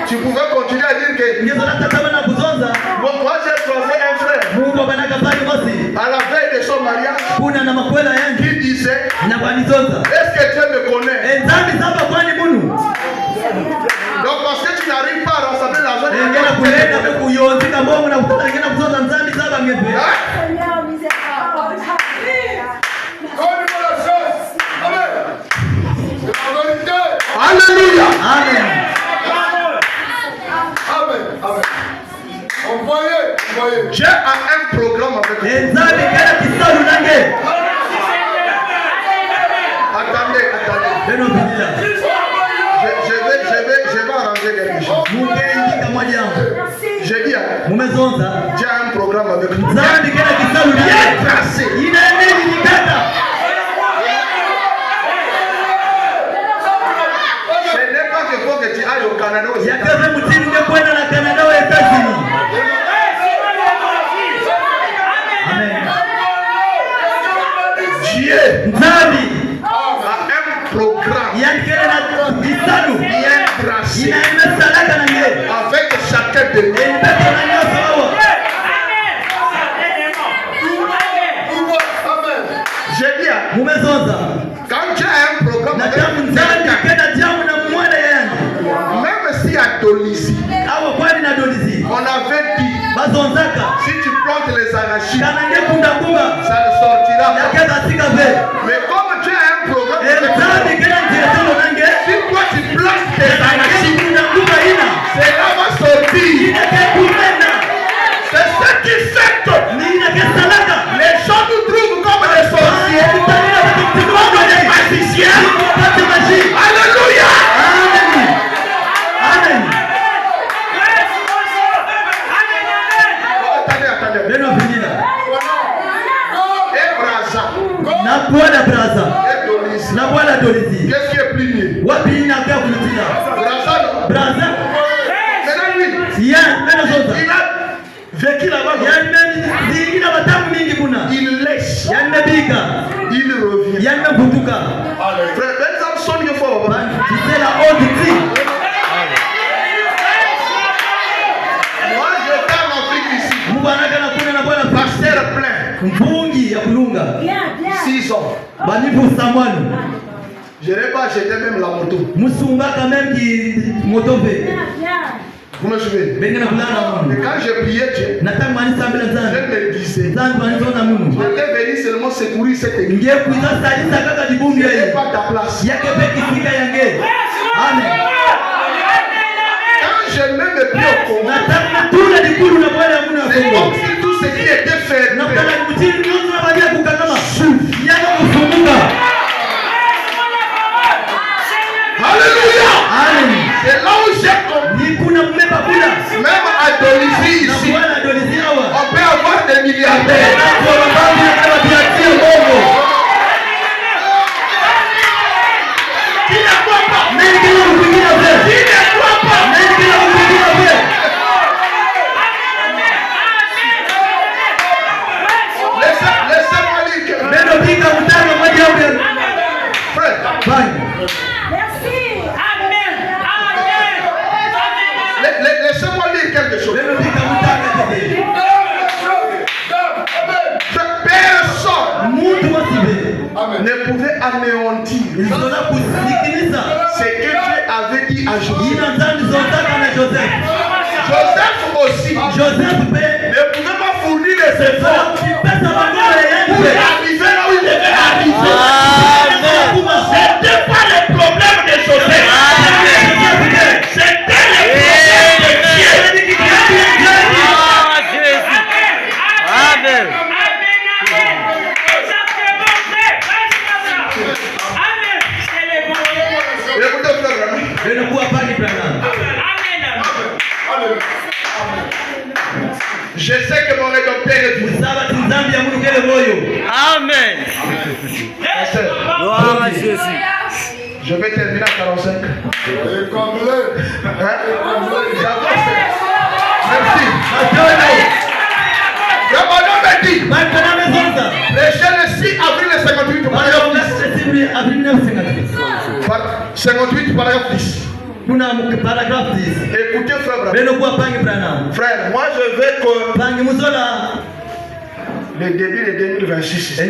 tu pouvais continuer à dire que moi j'ai croisé un frère à la veille de son mariage qui disait, est-ce que Dieu me connaît? Donc parce que tu n'arrives pas à rassembler l'argent, Alléluia. Amen. J'ai un programme avec vous. Attendez. Je vais arranger quelque chose. J'ai dit, j'ai un programme avec vous. Bien tracé. Ce n'est pas qu'il faut que tu ailles au Canada aussi. Dieu a un programme bien tracé avec chacun de nous. J'ai dit, quand tu as un programme avec même si à Dolisie, on avait dit, si tu plantes les arachides, ça ne sortira pas. Mais comme tu as un programme, si toi tu plantes tes arachides, cela va sortir. C'est ce qui fait que les gens nous trouvent comme des sorciers, comme des magiciens. Alléluia. Amen. Qu'est-ce qui est plié? Braza. Il a vécu là-bas. Il laisse. Il revient. Frère, Benjamin sonne une fois. Moi, j'étais en Afrique ici. Pasteur plein. 6 10 ans. Je n'ai pas acheté même la moto. Vous me suivez? Et quand je priais Dieu, je me disais, je t'ai venu seulement secourir cette église. Ce n'est pas ta place. Amen. Quand je mets mes pieds au Congo, c'est comme si tout ce qui était fait. Alléluia. C'est là où j'ai compris. Même à Dolisie ici, on peut avoir des milliardaires. Qui ne croit pas? Qui ne croit pas? Laissez-moi lire. Frère. Merci. Amen. Laissez-moi lire quelque chose. Personne ne pouvait anéantir ce que Dieu avait dit à Joseph. Joseph aussi ne pouvait pas fournir les efforts pour arriver là où il devait arriver. C'était pas le problème de Joseph. C'était le problème de Dieu. Amen. Je sais que mon rédempteur est venu. Amen. Gloire à Jésus. Je vais terminer à 45. Hein? J'avance. Merci. Le bonhomme me dit, prêchez le 6 avril 58, paragraphe 10. 58, paragraphe 10. Écoutez, frère Branham. Frère, moi je veux que le début de 2026,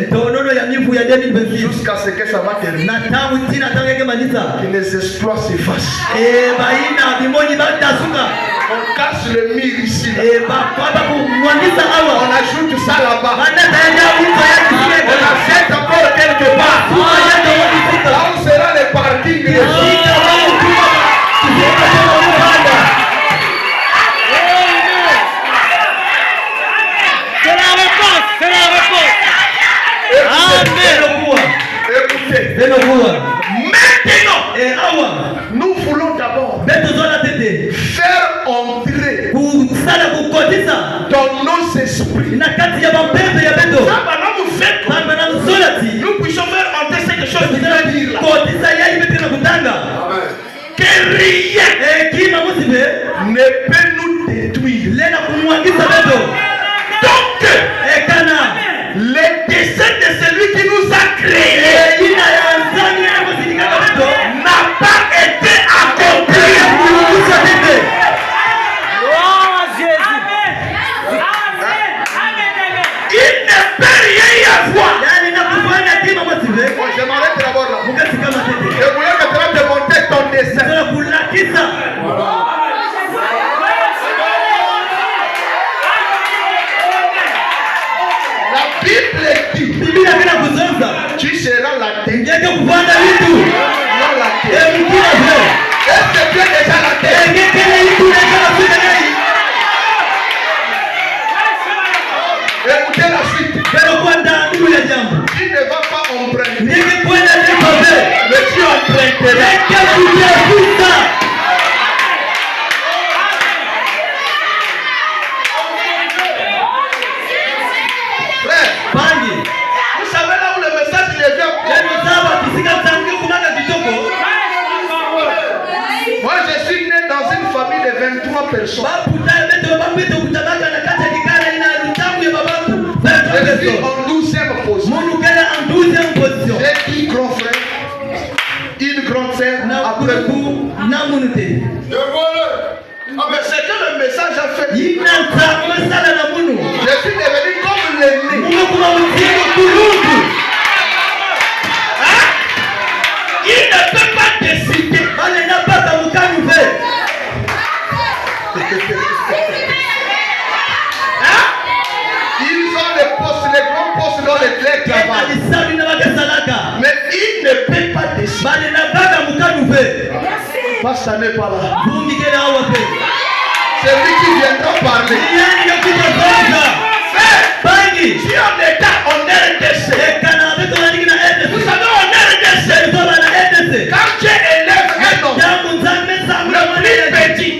jusqu'à ce que ça va terminer, que les exploits s'effacent. On casse le mur ici. On ajoute ça là-bas. On achète encore quelque part. Là où sera le parking des C'est la réponse. Écoutez. Maintenant, nous voulons d'abord faire entrer dans nos esprits. Nous puissions faire entrer cette chose qui veut dire là. Que rien ne peut nous détruire. Donc, le dessein de celui qui nous a créés n'a pas été accompli. Gloire à Jésus. Il ne peut rien y avoir. Je m'arrête d'abord là. Je voulais maintenant te montrer ton dessein. La Bible dit, tu seras la tête, non la tête. Est-ce que tu es déjà la tête? Écoutez la suite. Tu ne vas pas emprunter, mais tu emprunteras. Frère, vous savez là où le message il est venu. Moi je suis né dans une famille de 23 personnes. Je suis en 12e position. J'ai 10 grands frères, une grande sœur après vous. Mais c'est que le message a fait. Je suis devenu comme l'aîné. décidé. Ils ont les postes, les grands postes dans les clés travaillent. Mais ils ne peuvent pas décider. Ça n'est pas là. C'est lui qui viendra parler. Tu es en état en RDC. Vous savez en RDC, quand tu élèves un homme, le plus petit,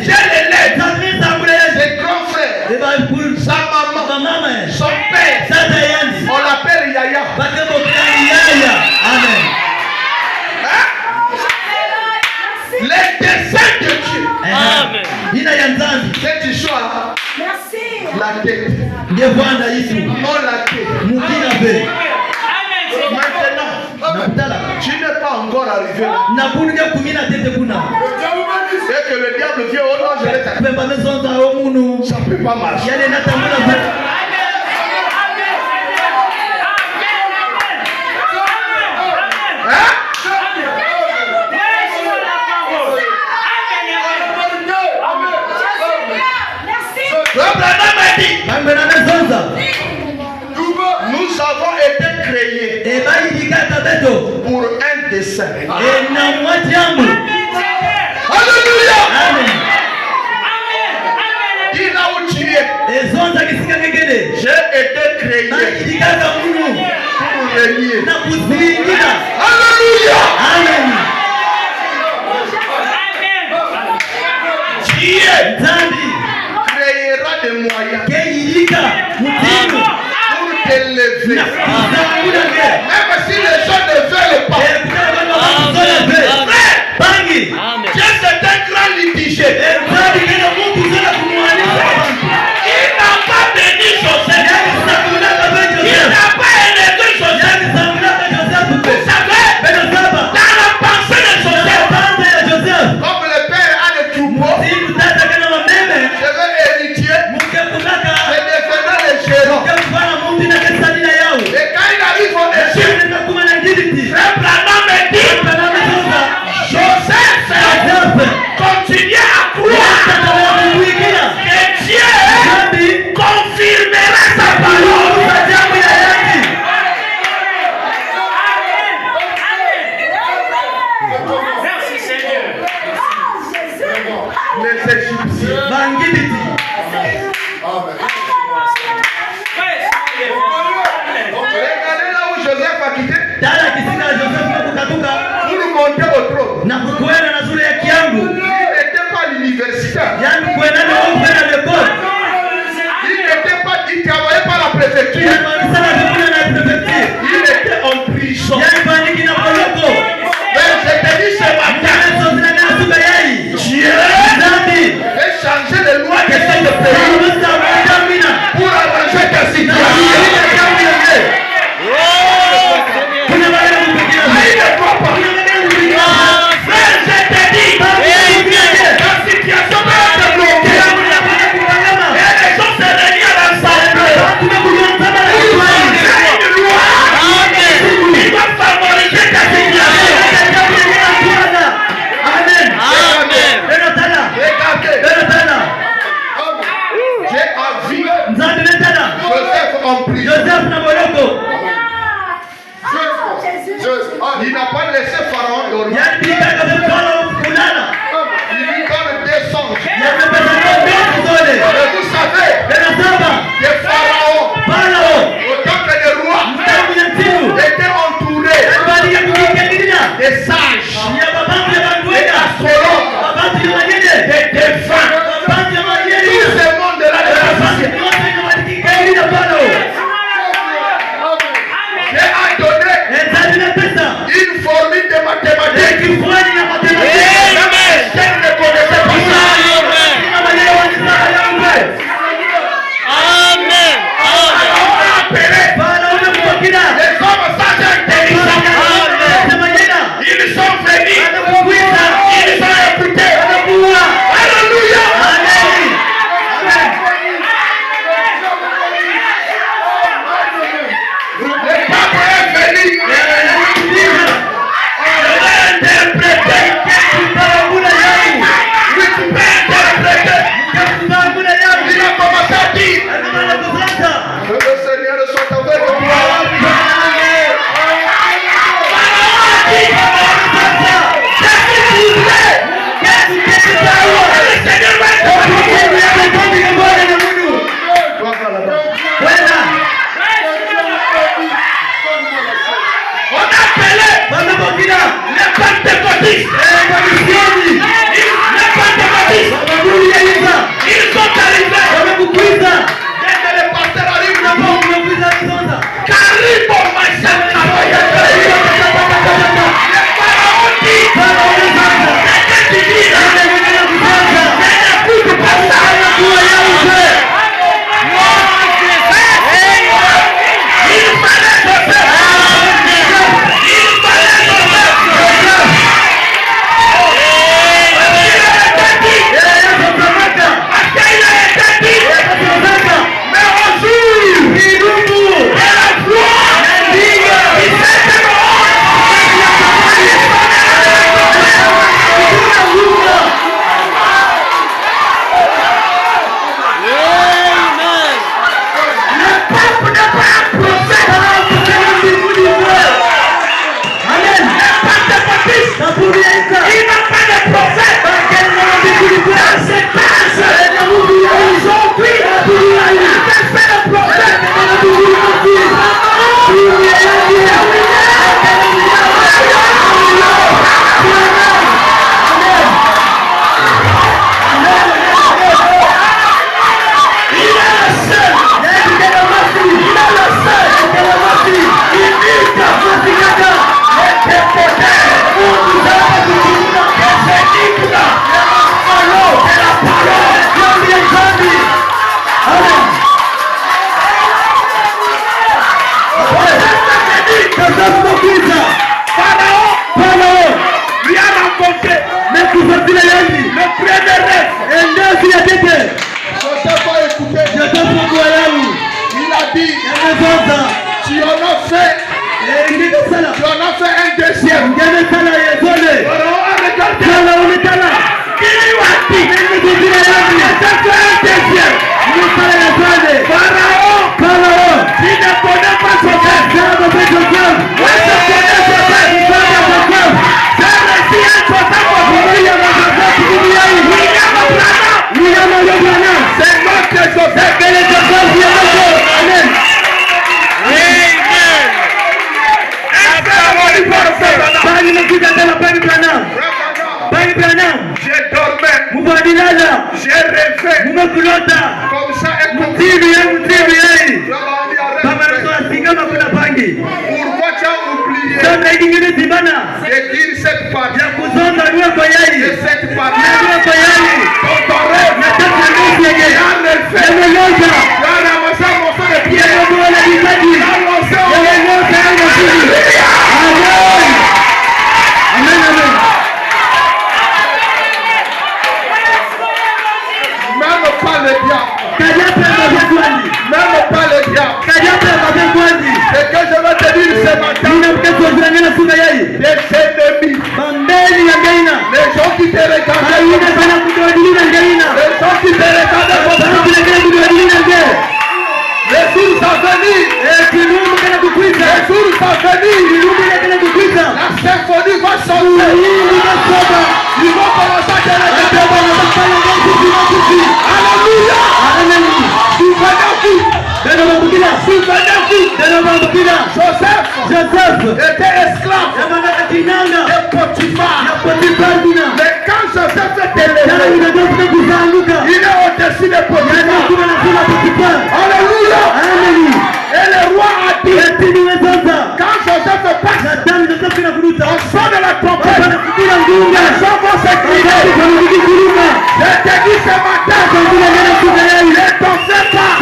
tu l'élèves, ses grands frères, sa maman, son père, on l'appelle Yaya. Amen. Hein? Les desseins de Dieu. Amen. C'est du choix. Merci. La tête. Non la tête. Maintenant, tu n'es pas encore arrivé là. C'est que le diable vient au nom, je l'ai tapé. Ça ne peut pas marcher. Nous avons été créés pour un dessein. Alléluia. Dis là où tu es. J'ai été créé pour régner. Alléluia. Dieu créera des moyens pour t'élever. Même si les gens ne veulent pas. Dieu c'est un grand litigé. Il n'a pas béni Joseph. Il n'a pas élevé Joseph. Vous savez, dans la pensée de Joseph, comme le père a le troupeau, je vais héritier, je défendrai les gérants. Et quand il arrive en Égypte, frère Branham me dit, Joseph continue à croire que Dieu confirmera sa parole. Merci Seigneur. Les Égyptiens. Regardez là où Joseph a quitté pour monter au trône. Il n'était pas l'universitaire. Il ne travaillait pas à la préfecture. Il était en prison. Mais je te dis ce matin, Dieu veut changer les lois de ce pays pour arranger ta situation. Il n'a pas laissé Pharaon dormir. Il lui donne des songes. Et vous savez, les pharaons, autant que les rois, étaient entourés des sages, des astrologues, des défunts. Tout ce monde-là de la société. Dieu a donné une formule de mathématiques. Quel ne connaissait pas ça? Amen. On a appelé les hommes sages intelligents. Ils sont venus. Ils sont écoutés. Alléluia. Le premier rêve. Joseph a écouté. Il a dit, tu en as fait. Tu en as fait un deuxième. Pharaon a regardé. Pharaon, tu ne connais pas Joseph. Moi, je connais Joseph. C'est réussi un Joseph. William Branham. C'est notre Joseph. Amen. J'ai dormi. J'ai rêvé. Comme ça, pourquoi tu as oublié de dire cette partie? De cette partie. Dans ton rêve. Tu as rêvé. Tu as ramassé un morceau de pierre. Tu as lancé un Même pas le diable. Même pas le diable. Ce que je veux te dire ce matin, tes ennemis, les gens qui te regardent, les jours à venir, la symphonie va chanter. Ils vont commencer à te regarder. Alléluia. Souvenez-vous. Joseph était esclave de Potiphar. Mais quand Joseph est élevé, il est au-dessus de Potiphar. Alléluia. Et le roi a dit, quand Joseph passe, on sort de la trompette, les gens vont s'écrire. Je te dis ce matin, ne t'en fais pas. Je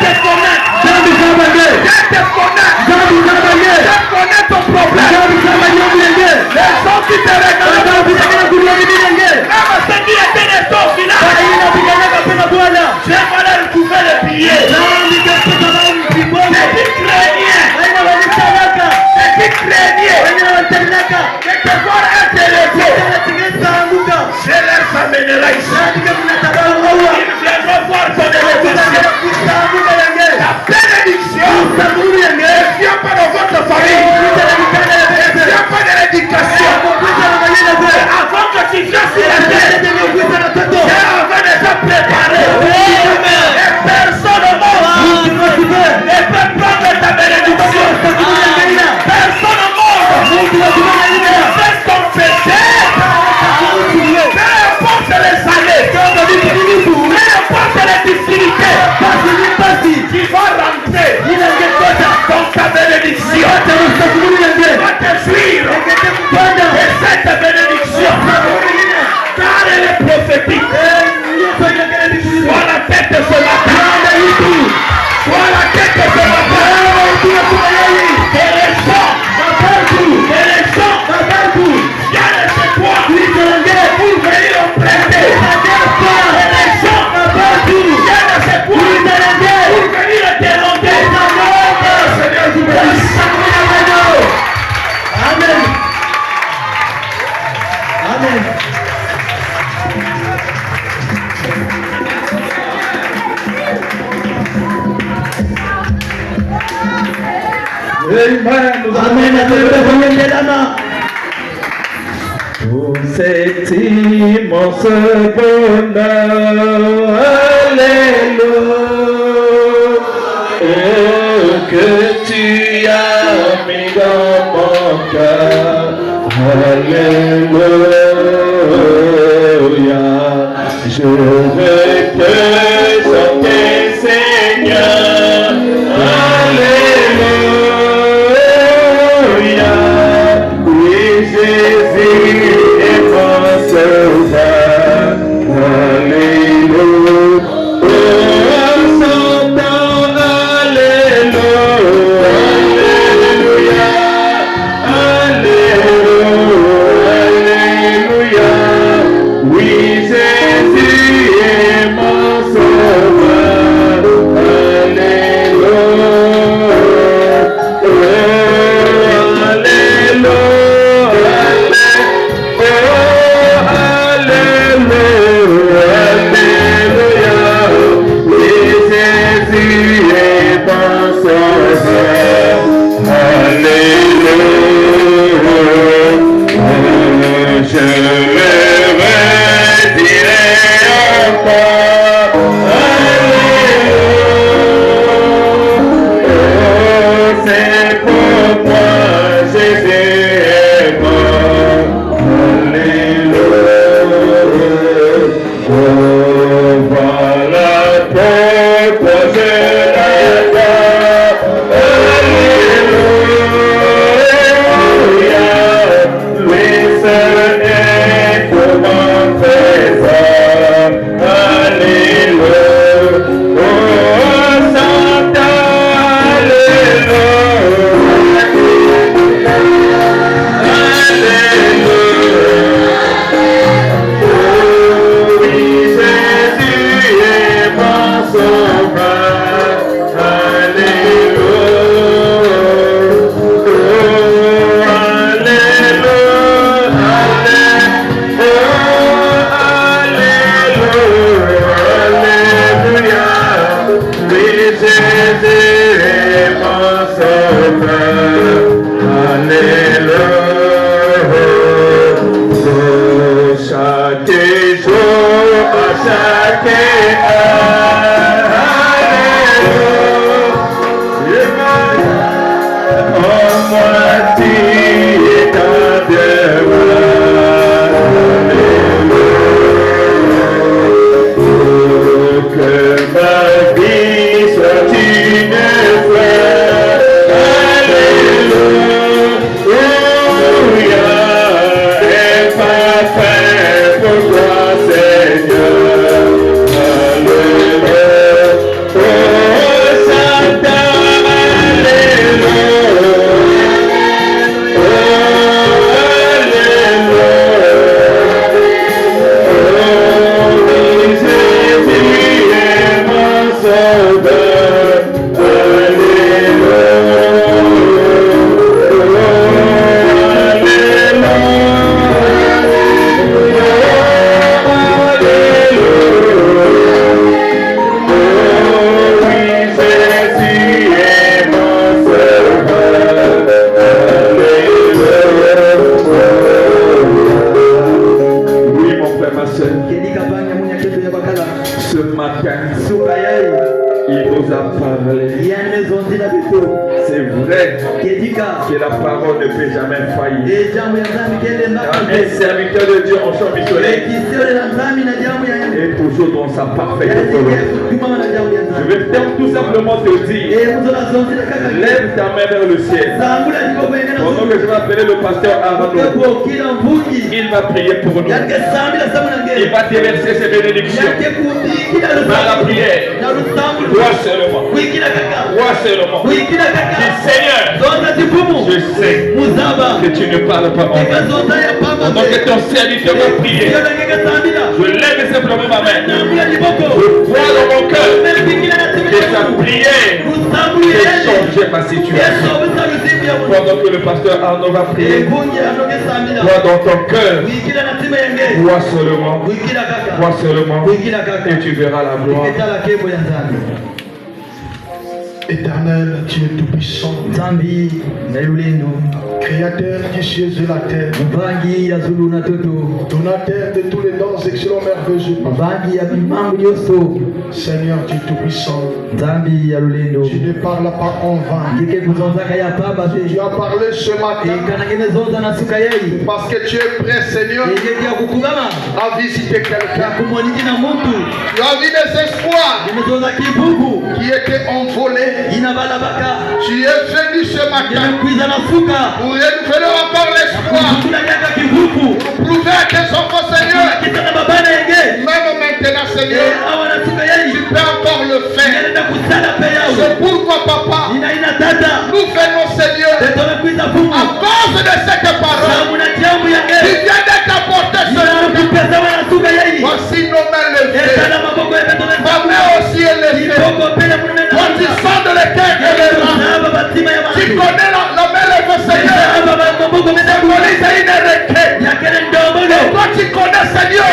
te connais. Je connais ton problème. Les gens qui te regardent, même ceux qui étaient les taux finales, j'aimerais retrouver les billets. C'est qui craignait de te voir intéressé. Je les amènerai ici. Ils viendront voir ton élection. La bénédiction ne vient pas dans votre famille. Ne vient pas de l'éducation. Avant que tu viennes sur la terre, Dieu avait déjà préparé. Et personne au monde ne peut prendre ta bénédiction. Personne au monde ne peut t'empêcher. Peu importe les années, peu importe les difficultés, tu vas rentrer dans ta bénédiction. Tu vas te jouir de cette bénédiction. Car elle est prophétique. Sois la tête de ce matin. Sois la tête de ce matin. Et les gens, viennent chez toi pour venir en prêter. Et les gens viennent chez toi pour venir te demander. Seigneur, vous bénisse. Amen. Pour cet immense bonheur, alléluia, que tu as mis dans mon cœur, alléluia, je veux te chanter, Seigneur, alléluia, oui, Jésus est mon sauveur, alléluia, chantons alléluia, alléluia, alléluia. C'est vrai que la parole ne peut jamais faillir. Un serviteur de Dieu en champ missionnaire est toujours dans sa parfaite autorité. Je vais tout simplement te dire, lève ta main vers le ciel. Pendant que je vais appeler le pasteur Arnaud, il va prier pour nous. Il va déverser ses bénédictions dans la prière. Toi seulement. Toi seulement. Dis Seigneur, je sais que tu ne parles pas en vain. Pendant que ton serviteur va prier, je lève simplement ma main. Je crois dans mon cœur que sa prière peut changer ma situation. Pendant que le pasteur Arnaud va prier, toi dans ton cœur, toi seulement, et tu verras la gloire. Éternel, tu es tout puissant. Créateur des cieux et la terre. Donateur de tous les dons excellents merveilleux. Seigneur, tu es tout puissant. Tu ne parles pas en vain. Tu as parlé ce matin parce que tu es prêt, Seigneur, à visiter quelqu'un. Tu as vu des espoirs qui étaient envolés. Tu es venu ce matin pour renouveler encore l'espoir, pour prouver à tes enfants, Seigneur, même maintenant, Seigneur, tu peux encore le faire. C'est pourquoi, Papa, nous venons, Seigneur, à cause de cette parole qui vient d'être apportée ce matin. Voici nos mains levées, ma main aussi est levée. Toi, tu sens de l'éther et les mains. Tu connais la main levée, Seigneur. C'est une requête. Et toi, tu connais, Seigneur,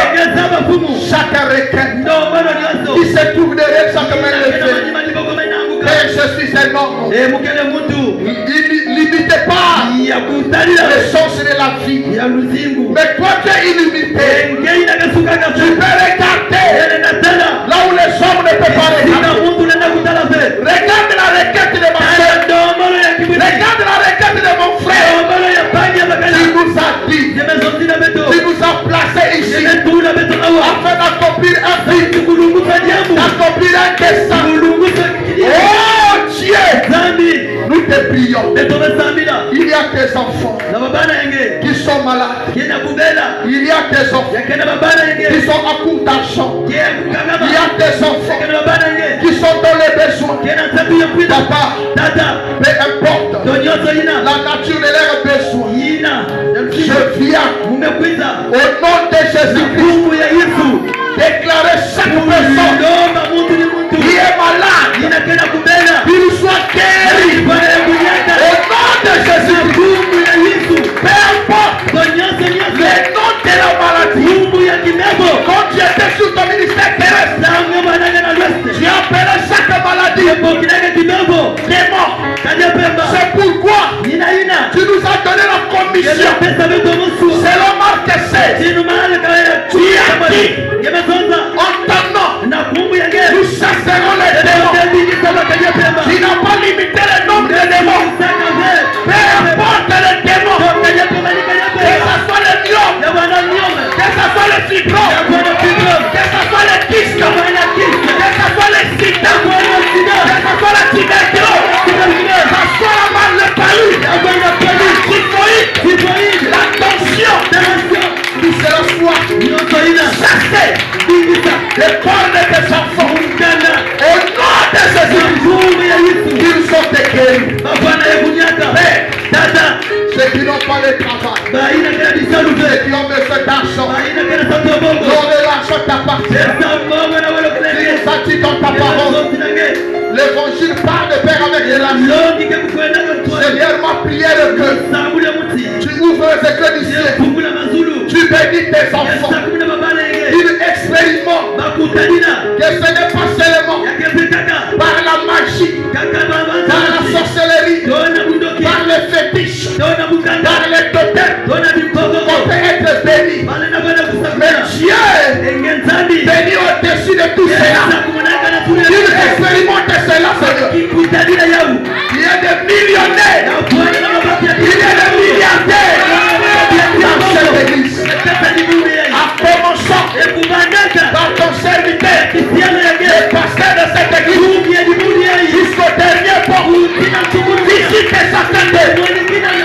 chaque requête qui se trouve derrière chaque main levée. Et je suis un homme. Limitez pas les chances de la vie. Mais toi, tu es illimité. Tu peux regarder là où les hommes ne peuvent pas regarder. Regarde la requête de ma soeur. Regarde la requête de mon frère. Tu nous as dit, tu nous as placés ici afin d'accomplir un but, d'accomplir un dessein. Oh Dieu, nous te prions. Il y a tes enfants qui sont malades. Il y a tes enfants qui sont à court d'argent. Il y a tes enfants qui sont dans les besoins. Papa, peu importe la nature de leurs besoins, je viens au nom de Jésus-Christ déclarer chaque personne qui est malade, qu'il soit guéri au nom de Jésus-Christ. Peu importe le nom de la maladie, quand tu étais sur ton ministère terrestre, tu appelais chaque maladie démon. C'est pourquoi tu nous as donné la commission. Selon Marc 16, tu as dit en ton nom, chasser les corps de tes enfants. Au nom de Jésus, qu'ils sont guéris. Père, ceux qui n'ont pas de travail, ceux qui ont besoin d'argent, dont l'argent t'appartient, tu nous as dit dans ta parole, l'évangile parle de Père avec de l'argent. Seigneur, ma prière est que tu ouvres les éclats du ciel, tu bénis tes enfants, ils expérimentent que ce n'est pas seulement par la magie, par la sorcellerie, par les fétiches, par les totems, on peut être béni. Mais Dieu béni au-dessus de tout cela. Il expérimente cela, Seigneur. Il y a des millionnaires, il y a des milliardaires dans cette église. En commençant par ton serviteur, le pasteur de cette église, jusqu'au dernier port, visite sa tête.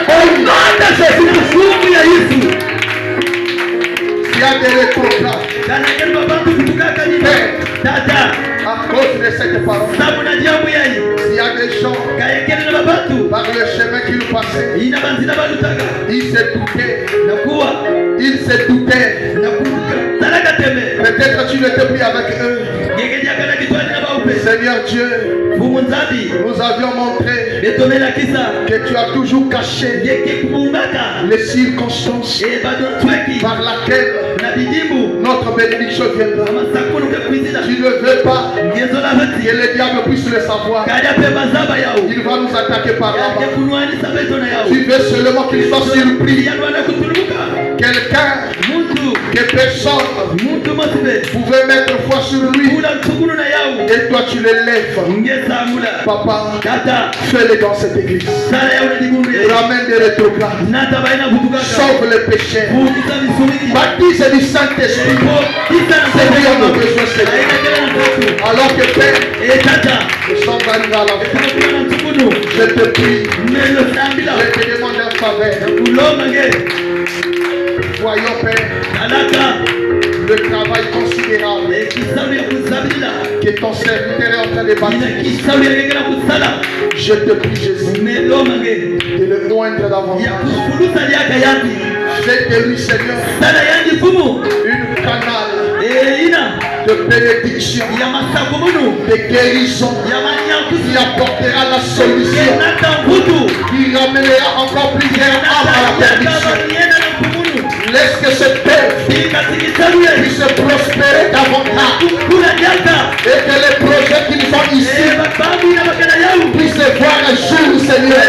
Au nom de Jésus, il y a des rétrogrades. À cause de cette parole, il y a des gens par le chemin qu'ils passaient, ils se doutaient. Peut-être tu n'étais plus avec eux. Seigneur Dieu, nous avions montré que tu as toujours caché les circonstances par laquelle notre bénédiction viendra. Tu ne veux pas que le diable puisse le savoir. Il va nous attaquer par là-bas. Tu veux seulement qu'il soit surpris. Quelqu'un que personne pouvait mettre foi sur lui. Et toi tu le lèves. Papa, fais-le dans cette église. Ramène des rétrogrades. Sauve les pécheurs. Baptise du Saint-Esprit. C'est lui on a besoin, Seigneur. Alors que Père, nous sommes arrivés à la fin. Je te prie. Je te demande un faveur. Voyons, Père, le travail considérable que ton serviteur est en train de bâtir. Je te prie, Jésus, de le moindre davantage. Fais de lui, Seigneur, une canal de bénédiction, de guérison, qui apportera la solution, qui ramènera encore plusieurs âmes à la perdition. Laisse que ce père puisse prospérer davantage et que les projets qu'ils ont ici puissent voir un jour, Seigneur.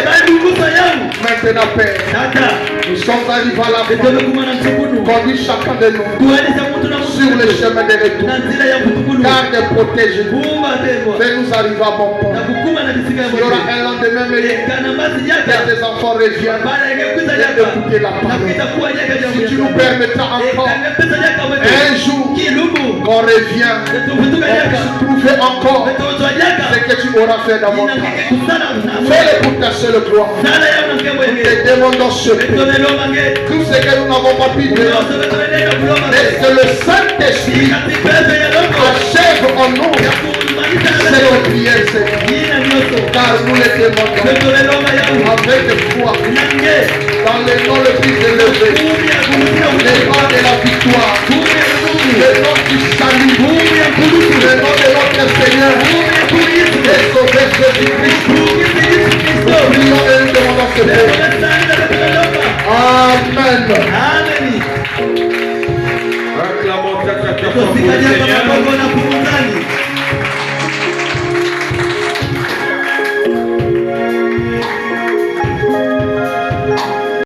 Maintenant, Père, nous sommes arrivés à la fin. Conduis chacun de nous sur le chemin de retour. Garde, protège-nous. Fais-nous arriver à bon point. Il y aura un lendemain meilleur. Que tes enfants reviennent et écouter la parole. Si tu nous permettras encore un jour qu'on revient, on puisse trouver encore ce que tu auras fait dans mon temps. Fais-le pour ta seule gloire. Nous te demandons ce prix. Tout ce que nous n'avons pas pu dire, laisse que le Saint-Esprit achève en nous cette prière, Seigneur. Car nous les demandons avec foi dans le nom le plus élevé, le nom de la victoire, le nom du salut, le nom de notre Seigneur et Sauveur Jésus-Christ. Nous prions et nous demandons ce Père. Amen. Acclamons ta Seigneur.